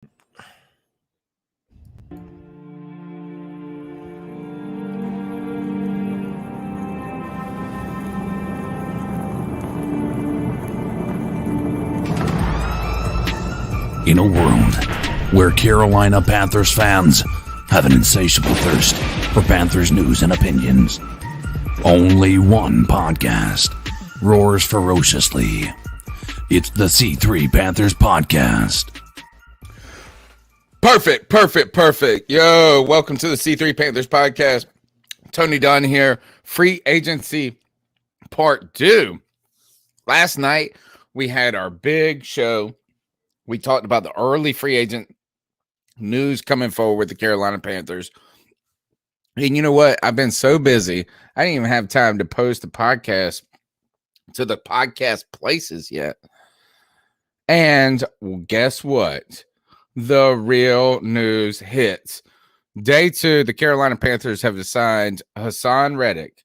In a world where Carolina Panthers fans have an insatiable thirst for Panthers news and opinions, only one podcast roars ferociously. It's the C3 Panthers Podcast. Perfect. Yo, welcome to the C3 Panthers Podcast. Tony Dunn here. Free agency part 2. Last night, we had our big show. We talked about the early free agent news coming forward with the Carolina Panthers. And you know what? I've been so busy, I didn't even have time to post the podcast to the podcast places yet. And guess what? The real news hits. Day 2, the Carolina Panthers have assigned Hassan Reddick,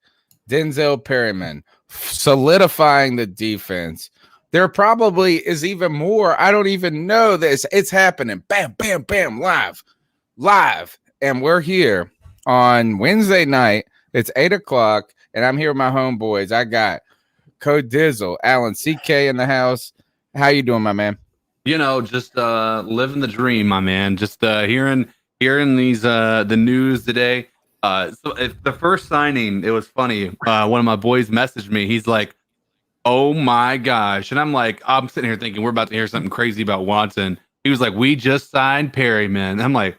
Denzel Perryman, solidifying the defense. There probably is even more. I don't even know this. It's happening. Bam, bam, bam, live. And we're here on Wednesday night. It's 8 o'clock, and I'm here with my homeboys. I got Code Dizzle, Alan, CK in the house. How you doing, my man? You know, just living the dream, my man. Just hearing these the news today. So the first signing, it was funny. One of my boys messaged me. He's like, "Oh my gosh!" And I'm sitting here thinking we're about to hear something crazy about Watson. He was like, "We just signed Perryman." I'm like,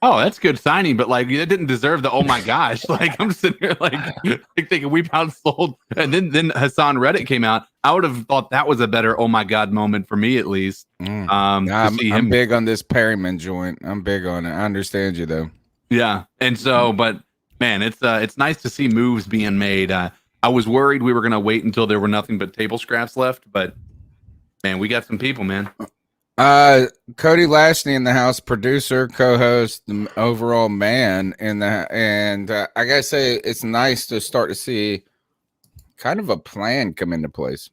"Oh, that's good signing," but like it didn't deserve the "oh my gosh." Like I'm sitting here like thinking we sold, and then Hassan Reddick came out. I would have thought that was a better "oh my god" moment for me at least. I'm big on this Perryman joint. I'm big on it. I understand you though. Yeah, and so, but man, it's nice to see moves being made. I was worried we were going to wait until there were nothing but table scraps left, but man, we got some people, man. Cody Lashney in the house, producer, co-host, the overall man in the, and I gotta say, it's nice to start to see kind of a plan come into place.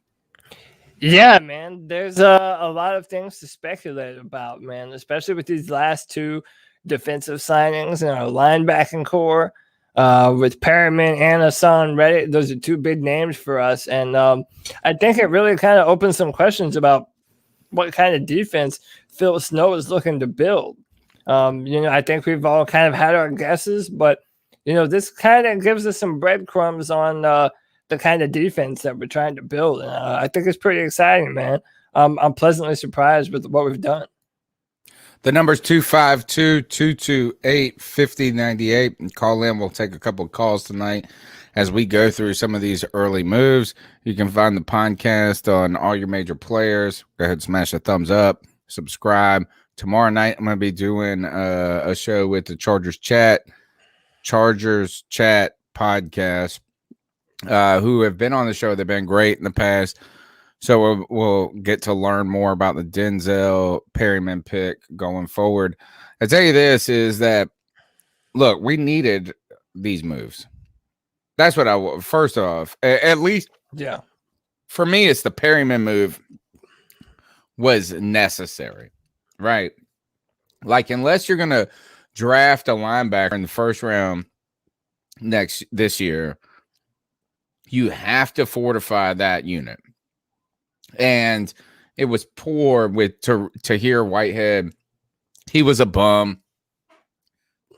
Yeah, man, there's a lot of things to speculate about, man, especially with these last 2 defensive signings in our linebacking core. With Perryman and Hassan Reddick, those are 2 big names for us. And I think it really kind of opens some questions about what kind of defense Phil Snow is looking to build. I think we've all kind of had our guesses, but, this kind of gives us some breadcrumbs on the kind of defense that we're trying to build. And I think it's pretty exciting, man. I'm pleasantly surprised with what we've done. The number's 252-228-5098. Call in. We'll take a couple of calls tonight as we go through some of these early moves. You can find the podcast on all your major players. Go ahead and smash a thumbs up. Subscribe. Tomorrow night, I'm going to be doing a show with the Chargers Chat podcast, who have been on the show. They've been great in the past. So we'll get to learn more about the Denzel Perryman pick going forward. I tell you this is that, look, we needed these moves. That's what first off, at least, yeah. For me, it's the Perryman move was necessary, right? Like, unless you're going to draft a linebacker in the first round this year, you have to fortify that unit. And it was poor with Tahir Whitehead. He was a bum.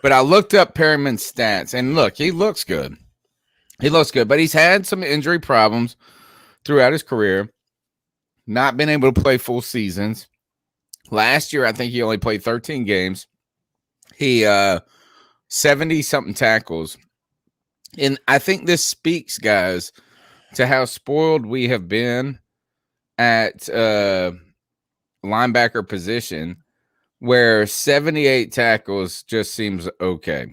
But I looked up Perryman's stats, and look, he looks good. But he's had some injury problems throughout his career. Not been able to play full seasons. Last year, I think he only played 13 games. He 70-something tackles. And I think this speaks, guys, to how spoiled we have been at linebacker position, where 78 tackles just seems okay.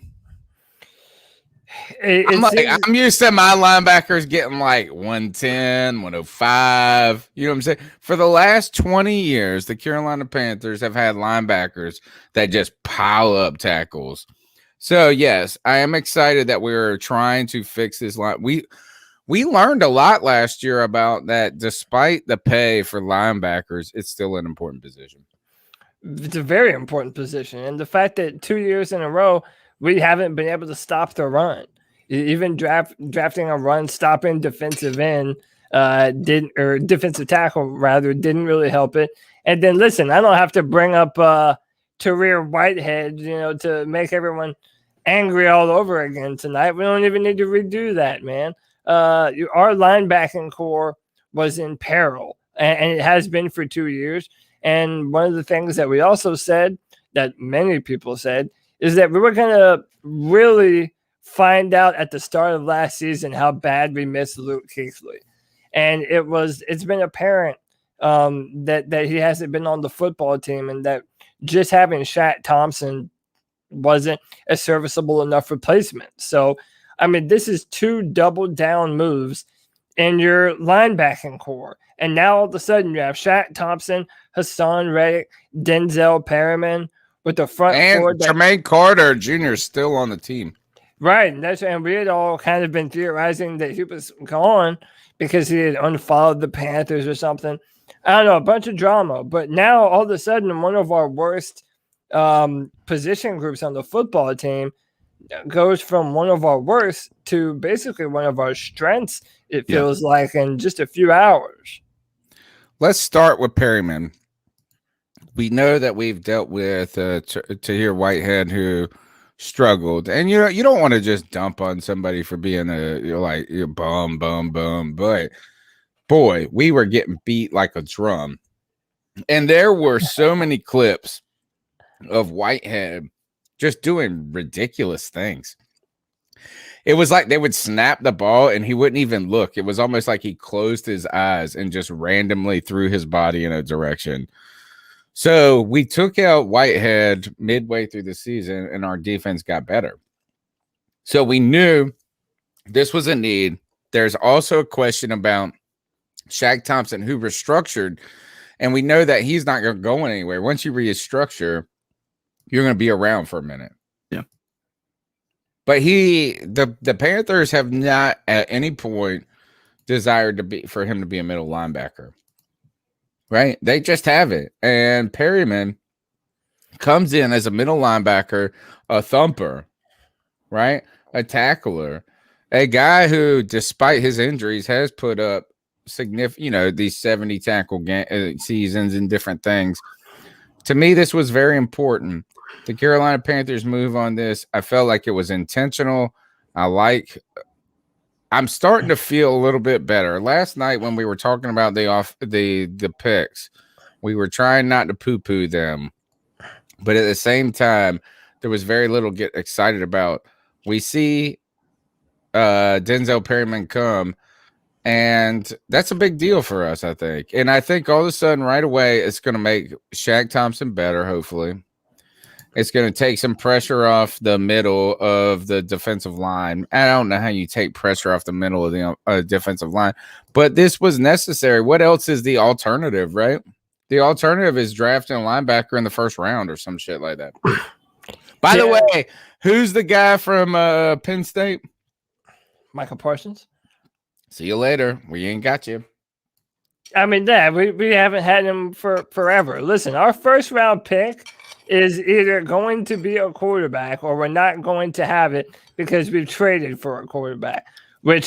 I'm used to my linebackers getting like 110, 105. You know what I'm saying? For the last 20 years, the Carolina Panthers have had linebackers that just pile up tackles. So, yes, I am excited that we're trying to fix this line. We learned a lot last year about that. Despite the pay for linebackers, it's still an important position. It's a very important position. And the fact that 2 years in a row, we haven't been able to stop the run. Even drafting a run stopping defensive end defensive tackle rather didn't really help it. And then listen, I don't have to bring up Tahir Whitehead, to make everyone angry all over again tonight. We don't even need to redo that, man. Our linebacking core was in peril, and it has been for 2 years. And one of the things that we also said, that many people said, is that we were going to really find out at the start of last season how bad we missed Luke Kuechly. And it's been apparent that he hasn't been on the football team, and that just having Shaq Thompson wasn't a serviceable enough replacement. So, I mean, this is 2 double down moves in your linebacking core. And now all of a sudden you have Shaq Thompson, Hassan Reddick, Denzel Perryman with the front four. Jermaine Carter Jr. is still on the team. Right. And we had all kind of been theorizing that he was gone because he had unfollowed the Panthers or something. I don't know, a bunch of drama. But now all of a sudden, one of our worst position groups on the football team goes from one of our worst to basically one of our strengths, it feels like, in just a few hours. Let's start with Perryman. We know that we've dealt with Tahir Whitehead, who struggled, and you don't want to just dump on somebody for being a bum, but boy, we were getting beat like a drum, and there were so many clips of Whitehead just doing ridiculous things. It was like they would snap the ball and he wouldn't even look. It was almost like he closed his eyes and just randomly threw his body in a direction. So we took out Whitehead midway through the season and our defense got better. So we knew this was a need. There's also a question about Shaq Thompson, who restructured, and we know that he's not going to go anywhere. Once you restructure, you're going to be around for a minute. Yeah. But the Panthers have not at any point desired for him to be a middle linebacker. Right? They just have it. And Perryman comes in as a middle linebacker, a thumper, right? A tackler, a guy who, despite his injuries, has put up significant, these 70 tackle seasons and different things. To me, this was very important. The Carolina Panthers move on this, I felt like it was intentional. I'm starting to feel a little bit better. Last night when we were talking about the picks, we were trying not to poo-poo them. But at the same time, there was very little get excited about. We see Denzel Perryman come, and that's a big deal for us, I think. And I think all of a sudden, right away, it's going to make Shaq Thompson better, hopefully. It's going to take some pressure off the middle of the defensive line. I don't know how you take pressure off the middle of the defensive line, but this was necessary. What else is the alternative, right? The alternative is drafting a linebacker in the first round or some shit like that. By the way, who's the guy from Penn State? Michael Parsons. See you later. We ain't got you. I mean, we haven't had him for forever. Listen, our first round pick is either going to be a quarterback or we're not going to have it because we've traded for a quarterback.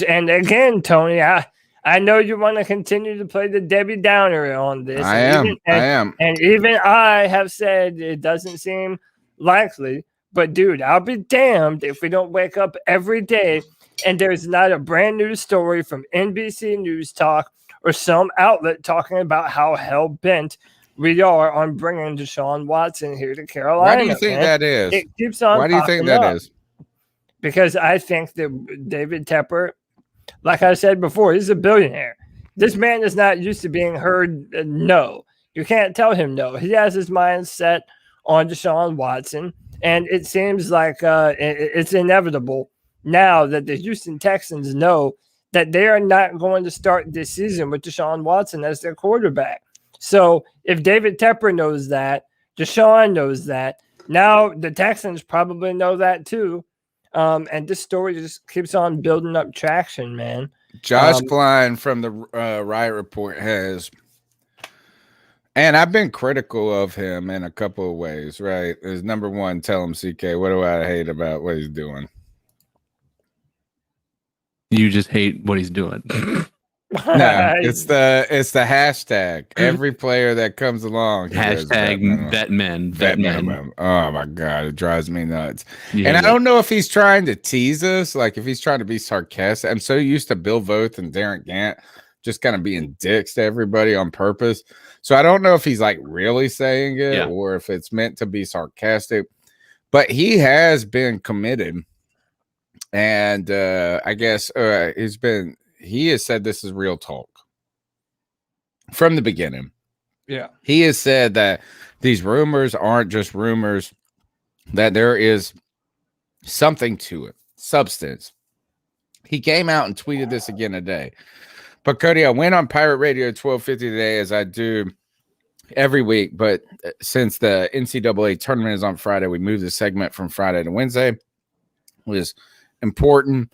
And again, Tony, I know you want to continue to play the Debbie Downer on this. I am. And even I have said it doesn't seem likely. But, dude, I'll be damned if we don't wake up every day and there's not a brand new story from NBC News Talk or some outlet talking about how hell-bent we are on bringing Deshaun Watson here to Carolina. Why do you think that is? It keeps on. Why do you think that is? Because I think that David Tepper, like I said before, he's a billionaire. This man is not used to being heard no. You can't tell him no. He has his mind set on Deshaun Watson, and it seems like it's inevitable now that the Houston Texans know that they are not going to start this season with Deshaun Watson as their quarterback. So if David Tepper knows that, Deshaun knows that, now the Texans probably know that too. And this story just keeps on building up traction, man. Josh Klein from the Riot Report has And I've been critical of him in a couple of ways, right? Is number one, tell him, CK, what do I hate about what he's doing? You just hate what he's doing. No, it's the hashtag. Every player that comes along, Hashtag vet men. Oh my god, it drives me nuts. Yeah, and I don't know if he's trying to tease us, like if he's trying to be sarcastic. I'm so used to Bill Voth and Darren Gant just kind of being dicks to everybody on purpose. So I don't know if he's like really saying it or if it's meant to be sarcastic. But he has been committed, and I guess he has said this is real talk from the beginning. Yeah. He has said that these rumors aren't just rumors, that there is something to it, substance. He came out and tweeted this again today. But Cody, I went on Pirate Radio 1250 today, as I do every week. But since the NCAA tournament is on Friday, we moved the segment from Friday to Wednesday. It was important.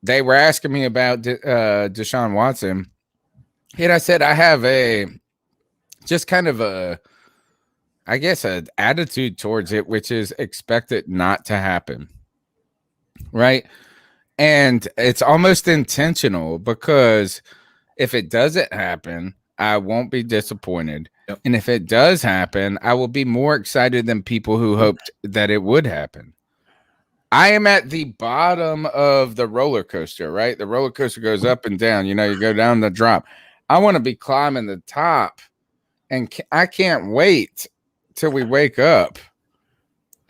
They were asking me about Deshaun Watson, and I said I have an attitude towards it, which is expect it not to happen, right? And it's almost intentional, because if it doesn't happen, I won't be disappointed. Yep. And if it does happen, I will be more excited than people who hoped that it would happen. I am at the bottom of the roller coaster, right? The roller coaster goes up and down. You go down the drop. I want to be climbing the top, and I can't wait till we wake up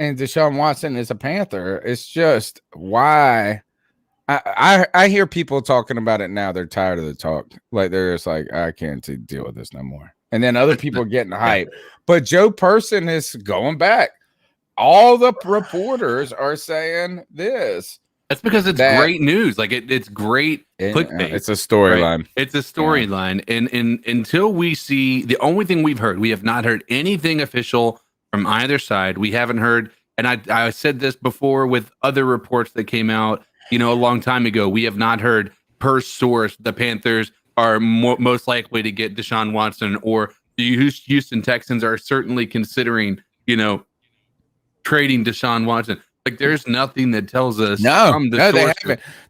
and Deshaun Watson is a Panther. It's just why I hear people talking about it now. They're tired of the talk. Like, they're just like, I can't deal with this no more. And then other people are getting hype. But Joe Person is going back. All the reporters are saying this. That's because it's great news. Like it's great clickbait. It's a storyline. Right? It's a storyline. Yeah. And until we see, the only thing we've heard, we have not heard anything official from either side. We haven't heard, and I said this before with other reports that came out, a long time ago. We have not heard per source the Panthers are most likely to get Deshaun Watson, or the Houston Texans are certainly considering, trading Deshaun Watson. Like, there's nothing that tells us. They haven't.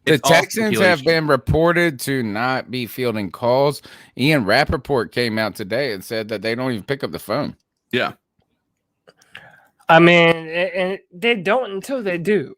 The Texans have been reported to not be fielding calls. Ian Rappaport came out today and said that they don't even pick up the phone. Yeah. I mean, and they don't until they do.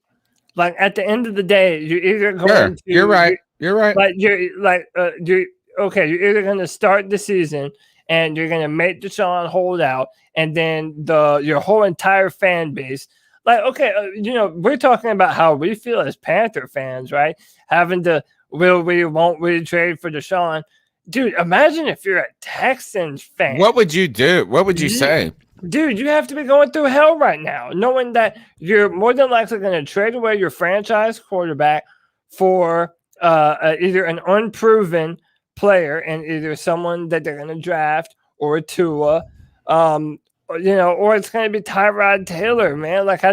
Like, at the end of the day, you're either going to. You're right. Like, you're either going to start the season and you're going to make Deshaun hold out, and then your whole entire fan base. Like, okay, we're talking about how we feel as Panther fans, right? Having to, won't we trade for Deshaun? Dude, imagine if you're a Texans fan. What would you do? What would you say? Dude, you have to be going through hell right now, knowing that you're more than likely going to trade away your franchise quarterback for either an unproven player and either someone that they're going to draft or a Tua, or it's going to be Tyrod Taylor, man. Like,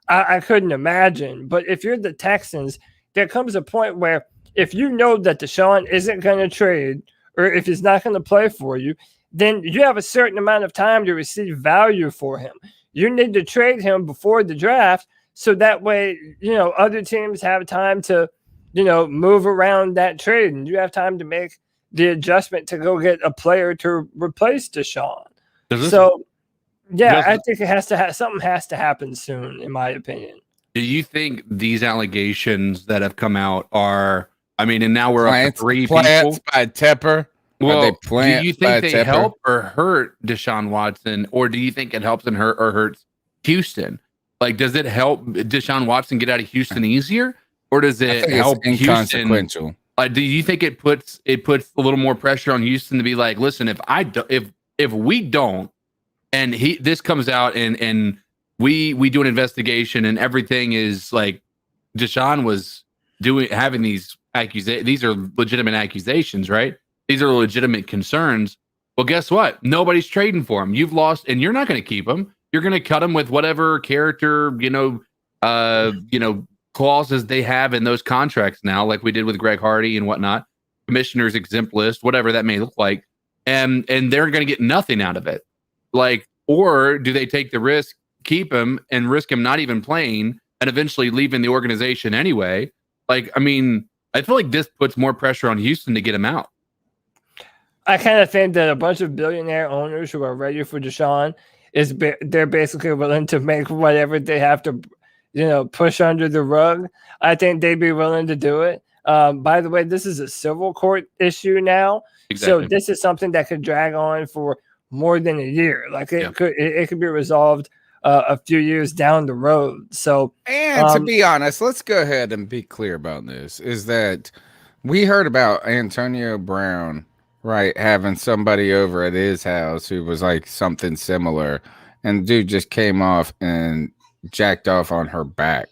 I couldn't imagine. But if you're the Texans, there comes a point where if you know that Deshaun isn't going to trade, or if he's not going to play for you, then you have a certain amount of time to receive value for him. You need to trade him before the draft, so that way, other teams have time to, move around that trade, and you have time to make the adjustment to go get a player to replace Deshaun. I think something has to happen soon, in my opinion. Do you think these allegations that have come out are? I mean, and now we're up to 3 people by Tepper. Well, do you think they help or hurt Deshaun Watson, or do you think it helps and hurts Houston? Like, does it help Deshaun Watson get out of Houston easier, or does it help Houston? Do you think it puts a little more pressure on Houston to be like, listen, if we don't, and this comes out and we do an investigation and everything is like Deshaun was having these accusations. These are legitimate accusations, right? These are legitimate concerns. Well, guess what? Nobody's trading for him. You've lost, and you're not going to keep him. You're going to cut him with whatever character, clauses they have in those contracts now, like we did with Greg Hardy and whatnot, commissioner's exempt list, whatever that may look like. and they're going to get nothing out of it. Like, or do they take the risk, keep him, and risk him not even playing and eventually leaving the organization anyway? Like, I mean, I feel like this puts more pressure on Houston to get him out. I kind of think that a bunch of billionaire owners who are ready for Deshaun they're basically willing to make whatever they have to, push under the rug. I think they'd be willing to do it. By the way, this is a civil court issue now, Exactly. so this is something that could drag on for more than a year. Like it could be resolved a few years down the road. So, and to be honest, let's go ahead and be clear about this: is that we heard about Antonio Brown, right, having somebody over at his house who was like something similar, and dude just came off and jacked off on her back.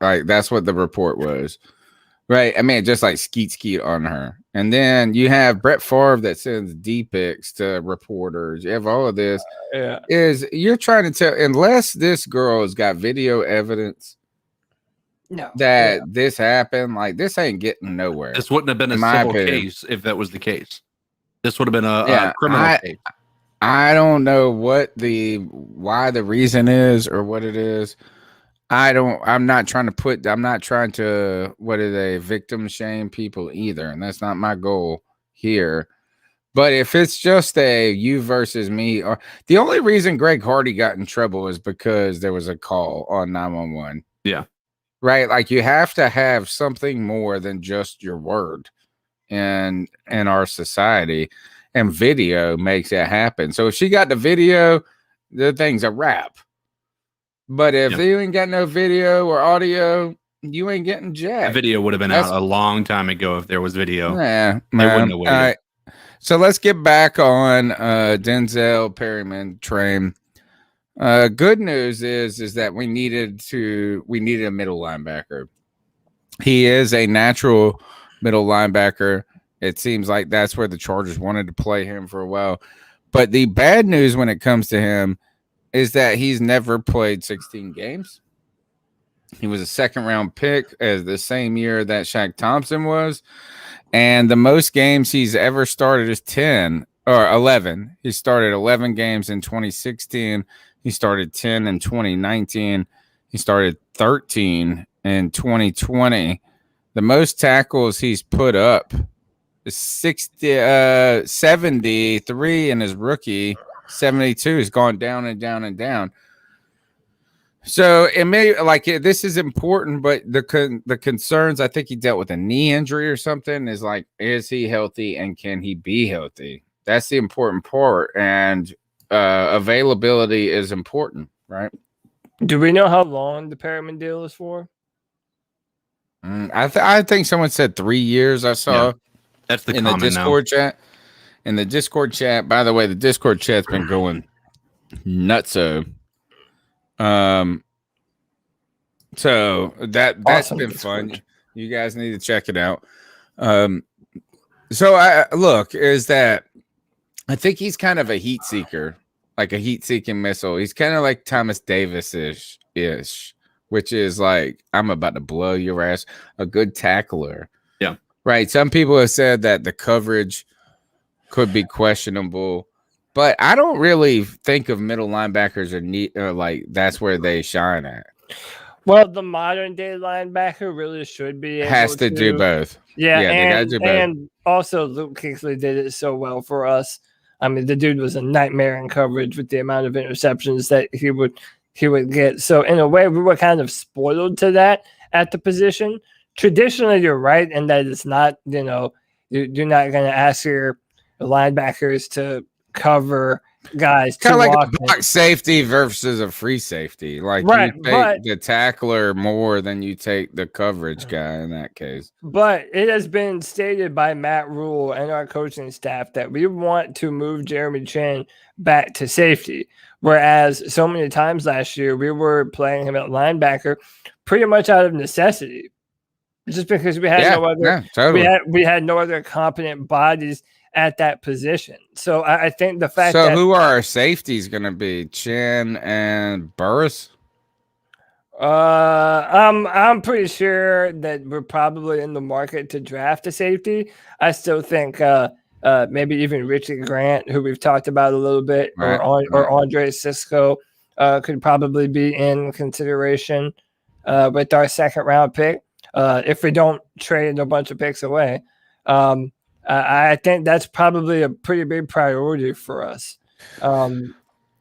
Like that's what the report was. Right. I mean, just like skeet on her. And then you have Brett Favre that sends D-pics to reporters. You have all of this. Is you're trying to tell, unless this girl has got video evidence that this happened, like this ain't getting nowhere. This wouldn't have been a civil case if that was the case. This would have been a criminal case. I don't know why the reason is or what it is. I'm not trying to victim shame people either. And that's not my goal here. But if it's just a you versus me, or the only reason Greg Hardy got in trouble is because there was a call on 911. Yeah. Right. Like you have to have something more than just your word in our society, and video makes it happen. So if she got the video, the thing's a wrap. But if you ain't got no video or audio, you ain't getting jack. The video would have been out a long time ago if there was video. Yeah, they wouldn't have waited. All right. So let's get back on Denzel Perryman train. Good news is that we needed a middle linebacker. He is a natural middle linebacker. It seems like that's where the Chargers wanted to play him for a while. But the bad news when it comes to him is that he's never played 16 games. He was a second-round pick as the same year that Shaq Thompson was. And the most games he's ever started is 10 or 11. He started 11 games in 2016. He started 10 in 2019. He started 13 in 2020. The most tackles he's put up is 73 in his rookie. 72 has gone down and down and down. So it may this is important, but the concerns, I think he dealt with a knee injury or something, is like, is he healthy and can he be healthy? That's the important part, and availability is important, right? Do we know how long the Perryman deal is for? I think someone said 3 years. I saw that's the in the Discord chat. In the Discord chat, by the way, the Discord chat's been going nutso. So that's awesome. Been fun. You guys need to check it out. So I think he's kind of a heat seeker, like a heat seeking missile. He's kind of like Thomas Davis ish, which is like, I'm about to blow your ass. A good tackler. Yeah. Right. Some people have said that the coverage could be questionable, but I don't really think of middle linebackers or like that's where they shine at. Well, the modern day linebacker really should be has to do both. Yeah, they gotta do both. And also Luke Kuechly did it so well for us. I mean, the dude was a nightmare in coverage with the amount of interceptions that he would get. So in a way, we were kind of spoiled to that at the position. Traditionally, you're right, and that it's not, you're not going to ask your linebackers to cover guys. Kind of like a block safety versus a free safety. Like you take the tackler more than you take the coverage guy in that case. But it has been stated by Matt Rhule and our coaching staff that we want to move Jeremy Chin back to safety. Whereas so many times last year, we were playing him at linebacker pretty much out of necessity. Just because we had we had no other competent bodies at that position. So I think the fact that who are our safeties going to be? Chin and Burris? I'm pretty sure that we're probably in the market to draft a safety. I still think maybe even Richie Grant, who we've talked about a little bit, Right, or Andre Cisco could probably be in consideration with our second round pick if we don't trade a bunch of picks away. I think that's probably a pretty big priority for us,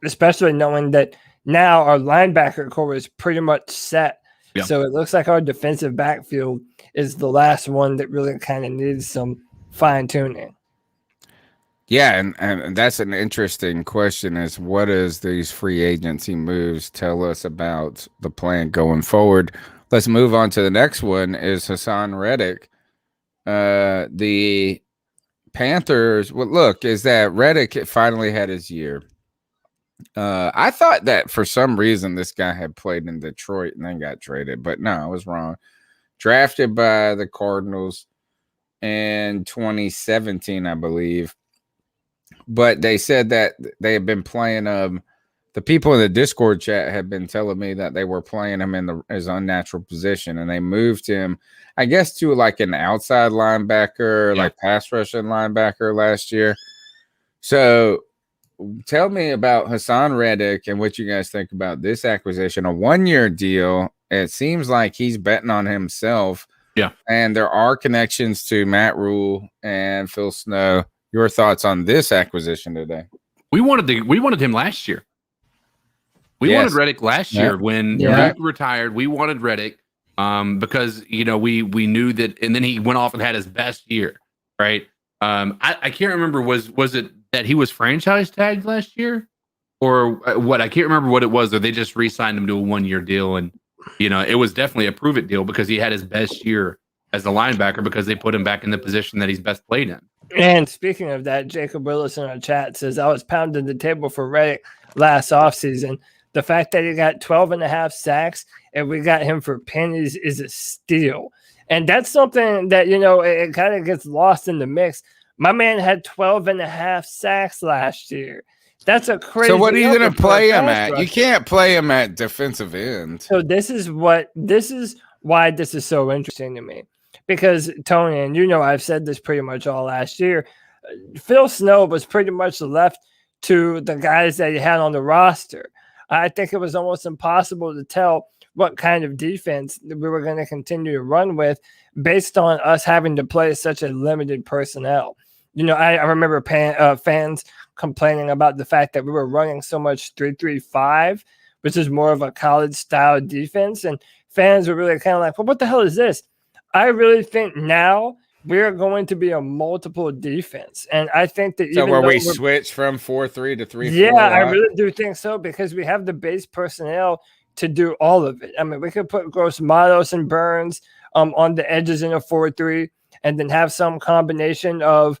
especially knowing that now our linebacker core is pretty much set. Yeah. So it looks like our defensive backfield is the last one that really kind of needs some fine tuning. Yeah, and that's an interesting question, is what does these free agency moves tell us about the plan going forward? Let's move on to the next one, is Hassan Reddick. The Panthers, well, look, is that Reddick finally had his year. I thought that for some reason this guy had played in Detroit and then got traded, but no, I was wrong. Drafted by the Cardinals in 2017, I believe. But they said that they had been playing the people in the Discord chat had been telling me that they were playing him in his unnatural position, and they moved him, I guess, to like an outside linebacker, like pass rushing linebacker last year. So tell me about Hassan Reddick and what you guys think about this acquisition. A 1-year deal. It seems like he's betting on himself. Yeah. And there are connections to Matt Rhule and Phil Snow. Your thoughts on this acquisition today? We wanted him last year. We wanted Reddick last year when Luke retired. We wanted Reddick because we knew that, and then he went off and had his best year, right? I can't remember, was it that he was franchise tagged last year or what? I can't remember what it was, or they just re-signed him to a 1-year deal, and it was definitely a prove it deal because he had his best year as a linebacker because they put him back in the position that he's best played in. And speaking of that, Jacob Willis in our chat says, I was pounding the table for Reddick last offseason. The fact that he got 12.5 sacks and we got him for pennies is a steal. And that's something that, it kind of gets lost in the mix. My man had 12.5 sacks last year. That's a crazy. So what are you going to play him at? You can't play him at defensive end. So this is why this is so interesting to me. Because, Tony, and I've said this pretty much all last year, Phil Snow was pretty much left to the guys that he had on the roster. I think it was almost impossible to tell what kind of defense we were going to continue to run with based on us having to play such a limited personnel. I remember fans complaining about the fact that we were running so much 3-3-5, which is more of a college-style defense, and fans were really kind of like, well, what the hell is this? I really think now we're going to be a multiple defense. And I think that even where we switch from 4-3 to 3-4. Yeah, I really do think so, because we have the base personnel to do all of it. I mean, we could put Gross Matos and Burns on the edges in a 4-3 and then have some combination of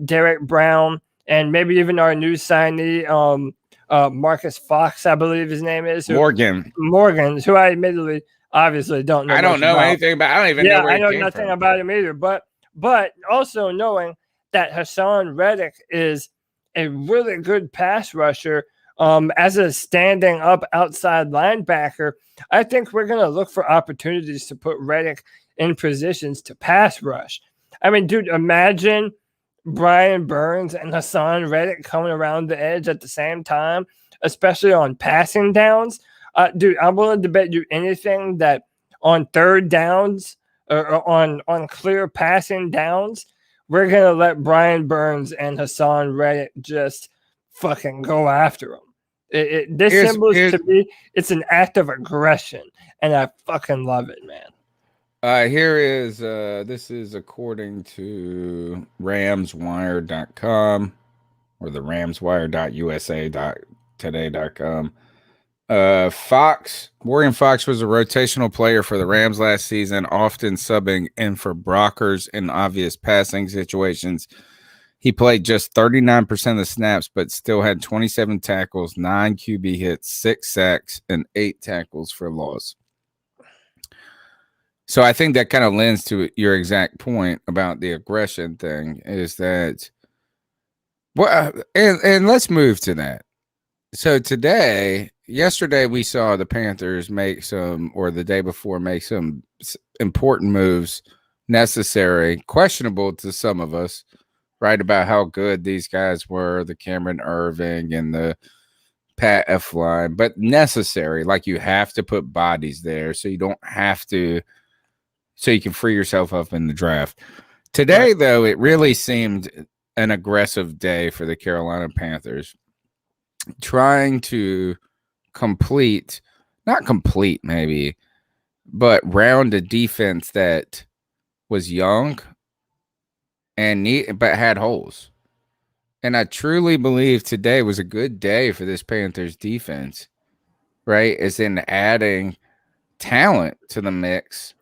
Derek Brown and maybe even our new signee, Marcus Fox, I believe his name is. Morgan, who I admittedly obviously don't know. I don't know anything about. I don't even know where he came from. I know nothing about him either. But also knowing that Hassan Reddick is a really good pass rusher, as a standing up outside linebacker, I think we're going to look for opportunities to put Reddick in positions to pass rush. I mean, dude, imagine Brian Burns and Hassan Reddick coming around the edge at the same time, especially on passing downs. Dude, I'm willing to bet you anything that on third downs or on clear passing downs, we're going to let Brian Burns and Hassan Reddick just fucking go after him. This symbol to me, it's an act of aggression, and I fucking love it, man. Here is, this is according to ramswire.com or the ramswire.usa.today.com. Morgan Fox was a rotational player for the Rams last season, often subbing in for blockers in obvious passing situations. He played just 39% of the snaps, but still had 27 tackles, 9 QB hits, 6 sacks, and 8 tackles for loss. So I think that kind of lends to your exact point about the aggression thing, is that, well, and let's move to that. So yesterday we saw the Panthers make some, or the day before, make some important moves, necessary, questionable to some of us, right, about how good these guys were, the Cameron Irving and the Pat F line, but necessary. Like, you have to put bodies there so you don't have to, so you can free yourself up in the draft. Today, though, it really seemed an aggressive day for the Carolina Panthers, trying to not complete maybe, but round a defense that was young and neat, but had holes. And I truly believe today was a good day for this Panthers defense, right? As in adding talent to the mix,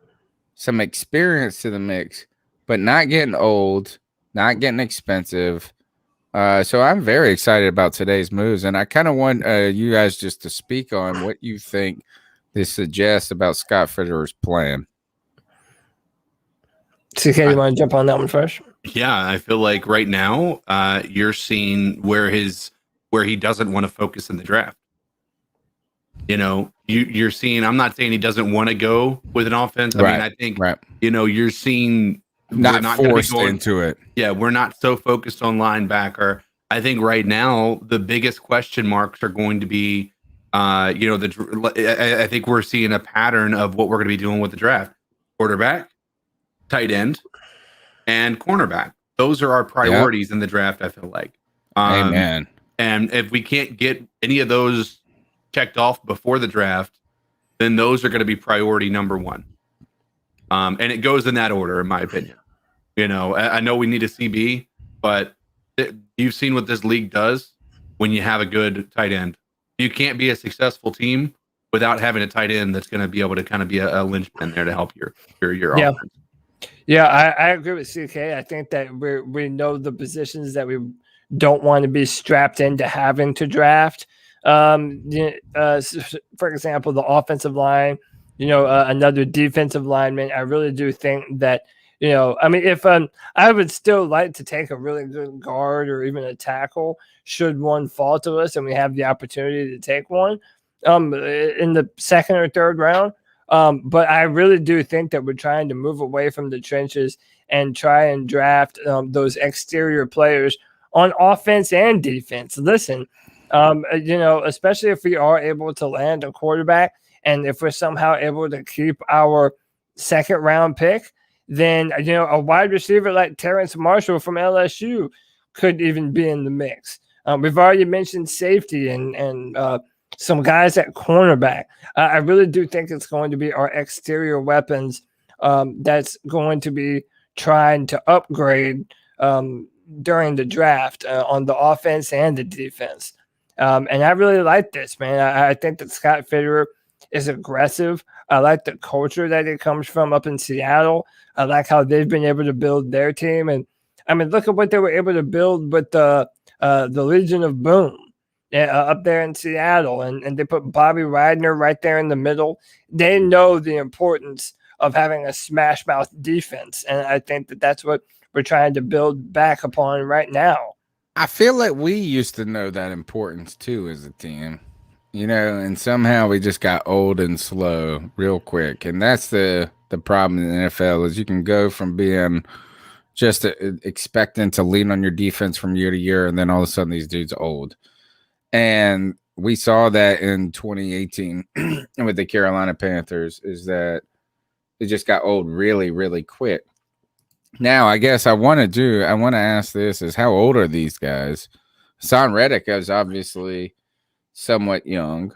some experience to the mix, but not getting old, not getting expensive. So I'm very excited about today's moves. And I kind of want you guys just to speak on what you think this suggests about Scott Fitterer's plan. CK, you want to jump on that one first? Yeah, I feel like right now you're seeing where he doesn't want to focus in the draft. You know, you're seeing. I'm not saying he doesn't want to go with an offense. I mean, I think you're seeing not forced into it. Yeah, we're not so focused on linebacker. I think right now the biggest question marks are going to be, I think we're seeing a pattern of what we're going to be doing with the draft: quarterback, tight end, and cornerback. Those are our priorities in the draft, I feel like. Amen. And if we can't get any of those checked off before the draft, then those are going to be priority number one. And it goes in that order, in my opinion. You know, I know we need a CB, but you've seen what this league does when you have a good tight end. You can't be a successful team without having a tight end that's going to be able to kind of be a linchpin there to help your offense. Yeah, I agree with CK. I think that we know the positions that we don't want to be strapped into having to draft. For example, the offensive line, another defensive lineman. I really do think that, if I would still like to take a really good guard or even a tackle should one fall to us and we have the opportunity to take one in the second or third round. But I really do think that we're trying to move away from the trenches and try and draft those exterior players on offense and defense. Listen, especially if we are able to land a quarterback and if we're somehow able to keep our second round pick, then, a wide receiver like Terrence Marshall from LSU could even be in the mix. We've already mentioned safety and some guys at cornerback. I really do think it's going to be our exterior weapons that's going to be trying to upgrade during the draft on the offense and the defense. And I really like this, man. I think that Scott Fitterer is aggressive. I like the culture that it comes from up in Seattle. I like how they've been able to build their team. And, I mean, look at what they were able to build with the Legion of Boom. Up there in Seattle, and they put Bobby Wagner right there in the middle. They know the importance of having a smash mouth defense, and I think that that's what we're trying to build back upon right now. I feel like we used to know that importance too as a team, and somehow we just got old and slow real quick, and that's the problem in the NFL is you can go from being just expecting to lean on your defense from year to year, and then all of a sudden these dudes are old. And we saw that in 2018 with the Carolina Panthers is that it just got old really, really quick. Now, I guess I want to ask this is how old are these guys? Hassan Reddick is obviously somewhat young,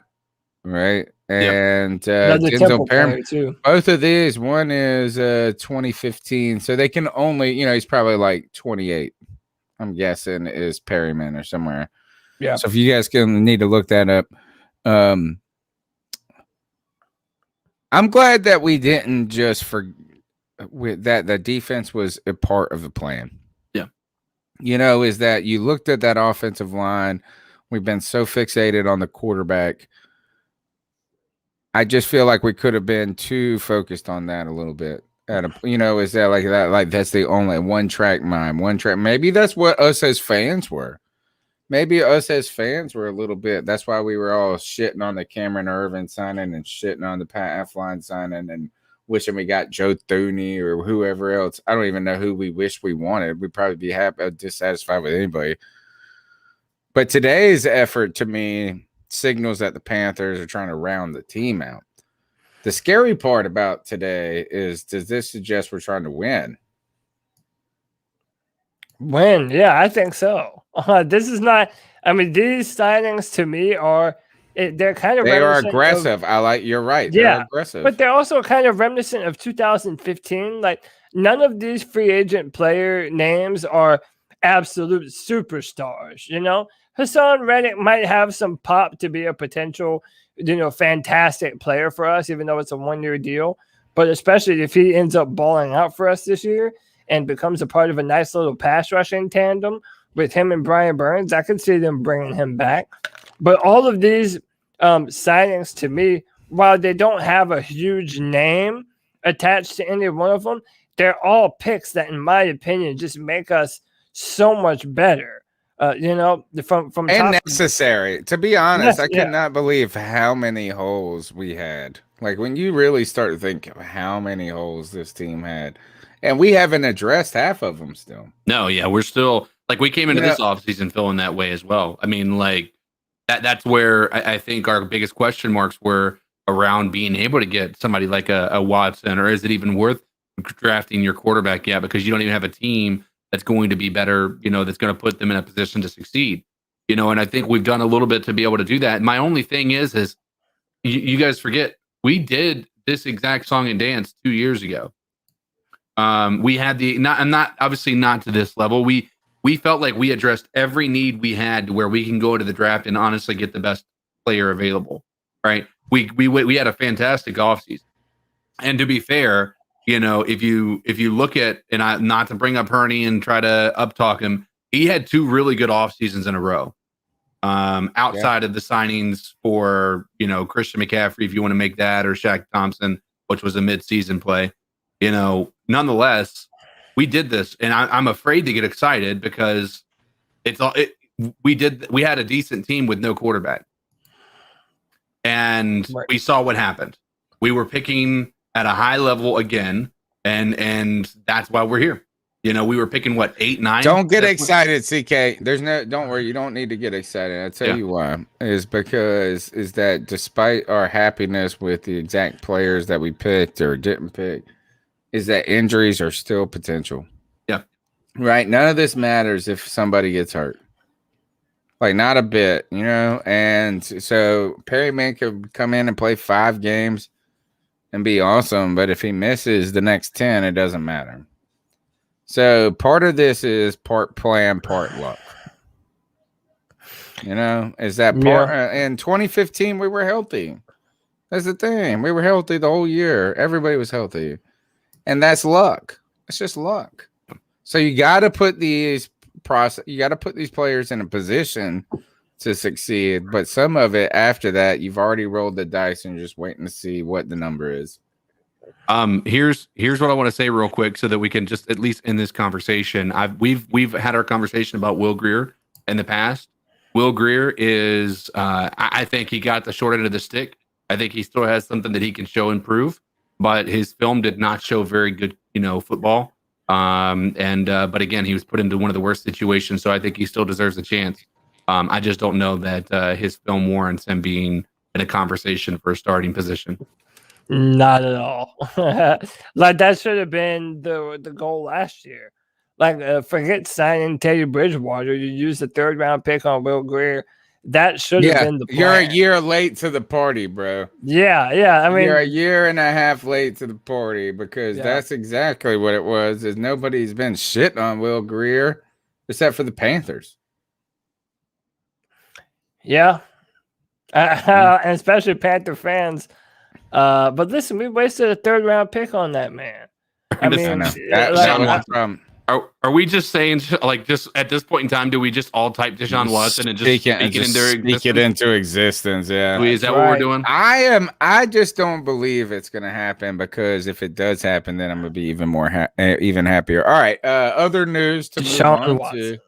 right? And Denzel Perryman too. Both of these, one is 2015. So they can only, he's probably like 28, I'm guessing, is Perryman or somewhere. Yeah. So if you guys need to look that up, I'm glad that we didn't just that the defense was a part of the plan. Yeah. Is that you looked at that offensive line. We've been so fixated on the quarterback. I just feel like we could have been too focused on that a little bit. Is that like that? Like that's the only one track mind, one track. Maybe that's what us as fans were. Maybe us as fans were a little bit. That's why we were all shitting on the Cameron Irving signing and shitting on the Pat F line signing and wishing we got Joe Thuney or whoever else. I don't even know who we wish we wanted. We'd probably be happy, dissatisfied with anybody. But today's effort to me signals that the Panthers are trying to round the team out. The scary part about today is, does this suggest we're trying to win? Win, yeah, I think so. This is not. I mean, these signings to me are. They're kind of. They are aggressive. You're right. Yeah, they're aggressive. But they're also kind of reminiscent of 2015. Like, none of these free agent player names are absolute superstars. You know, Hassan Reddick might have some pop to be a potential, fantastic player for us, even though it's a 1-year deal. But especially if he ends up balling out for us this year and becomes a part of a nice little pass rushing tandem with him and Brian Burns, I could see them bringing him back. But all of these signings to me, while they don't have a huge name attached to any one of them, they're all picks that, in my opinion, just make us so much better. From and necessary. To be honest, I could not believe how many holes we had. Like, when you really start to think of how many holes this team had, and we haven't addressed half of them still. No, yeah, we're still like we came into this offseason feeling that way as well. I mean, like that's where I think our biggest question marks were around being able to get somebody like a Watson, or is it even worth drafting your quarterback yet because you don't even have a team that's going to be better, that's going to put them in a position to succeed, and I think we've done a little bit to be able to do that. My only thing is you guys forget we did this exact song and dance 2 years ago. We had obviously not to this level. We felt like we addressed every need we had to where we can go to the draft and honestly get the best player available. Right. We had a fantastic offseason. And to be fair, if you look at, and not to bring up Hurney and try to uptalk him, he had 2 really good off seasons in a row. Outside of the signings for, Christian McCaffrey, if you want to make that, or Shaq Thompson, which was a mid-season play, nonetheless, we did this, and I'm afraid to get excited because we had a decent team with no quarterback, and we saw what happened. We were picking at a high level again, and that's why we're here. We were picking 8, 9. Don't get excited, CK. Don't worry. You don't need to get excited. I'll tell you why. Is that despite our happiness with the exact players that we picked or didn't pick, is that injuries are still potential. Yeah. Right. None of this matters if somebody gets hurt. Like, not a bit, And so Perryman could come in and play 5 games and be awesome, but if he misses the next 10, it doesn't matter. So part of this is part plan, part luck. Is that part? In 2015, we were healthy. That's the thing. We were healthy the whole year. Everybody was healthy. And that's luck. It's just luck. So you got to put these players in a position to succeed. But some of it after that, you've already rolled the dice and you're just waiting to see what the number is. Here's what I want to say real quick so that we can just, at least in this conversation, we've had our conversation about Will Grier in the past. Will Grier is, I think he got the short end of the stick. I think he still has something that he can show and prove, but his film did not show very good, football. But again, he was put into one of the worst situations, so I think he still deserves a chance. I just don't know that his film warrants him being in a conversation for a starting position. Not at all. Like, that should have been the goal last year. Like, forget signing Teddy Bridgewater. You used the 3rd round pick on Will Grier. That should have been the plan. You're a year late to the party, bro. Yeah. I mean, you're a year and a half late to the party because that's exactly what it was. Is nobody's been shitting on Will Grier except for the Panthers. Yeah, and especially Panther fans. But listen, we wasted a 3rd round pick on that man. I mean, are we just saying, like, just at this point in time, do we just all type Deshaun Watson and just speak it into existence? Yeah, is that what we're doing? I just don't believe it's gonna happen, because if it does happen, then I'm gonna be even more even happier. All right, other news to move on to.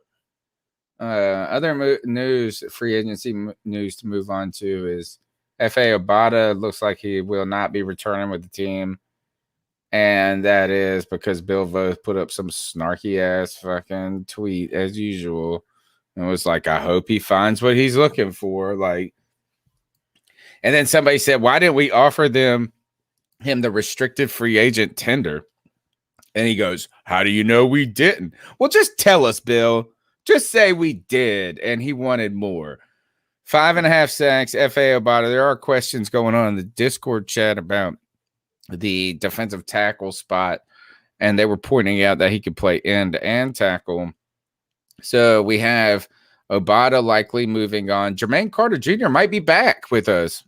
Other news, free agency news to move on to is F.A. Obata looks like he will not be returning with the team. And that is because Bill Voth put up some snarky ass fucking tweet as usual. And was like, I hope he finds what he's looking for. Like, and then somebody said, why didn't we offer him the restricted free agent tender? And he goes, how do you know we didn't? Well, just tell us, Bill. Just say we did. And he wanted more. 5.5 sacks, FA Obata. There are questions going on in the Discord chat about the defensive tackle spot, and they were pointing out that he could play end and tackle. So we have Obata likely moving on. Jermaine Carter Jr. might be back with us.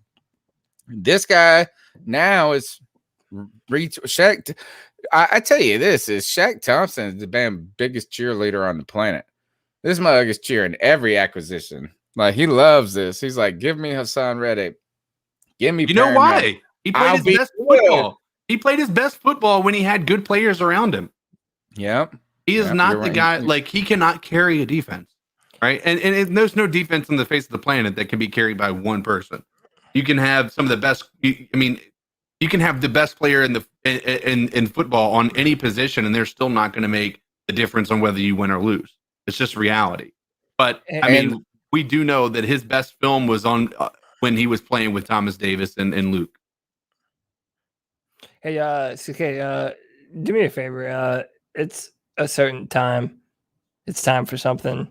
This guy now is Shaq. I tell you, this is Shaq Thompson is the biggest cheerleader on the planet. This mug is cheering every acquisition. Like, he loves this. He's like, give me Hassan Reddick. Give me. You know why? He played his best football. He played his best football when he had good players around him. Yep. He is not the guy, like, he cannot carry a defense, right? And there's no defense on the face of the planet that can be carried by one person. You can have some of the best, you can have the best player in football on any position, and they're still not going to make the difference on whether you win or lose. It's just reality. But, we do know that his best film was on when he was playing with Thomas Davis and Luke. Hey, CK, do me a favor. It's a certain time. It's time for something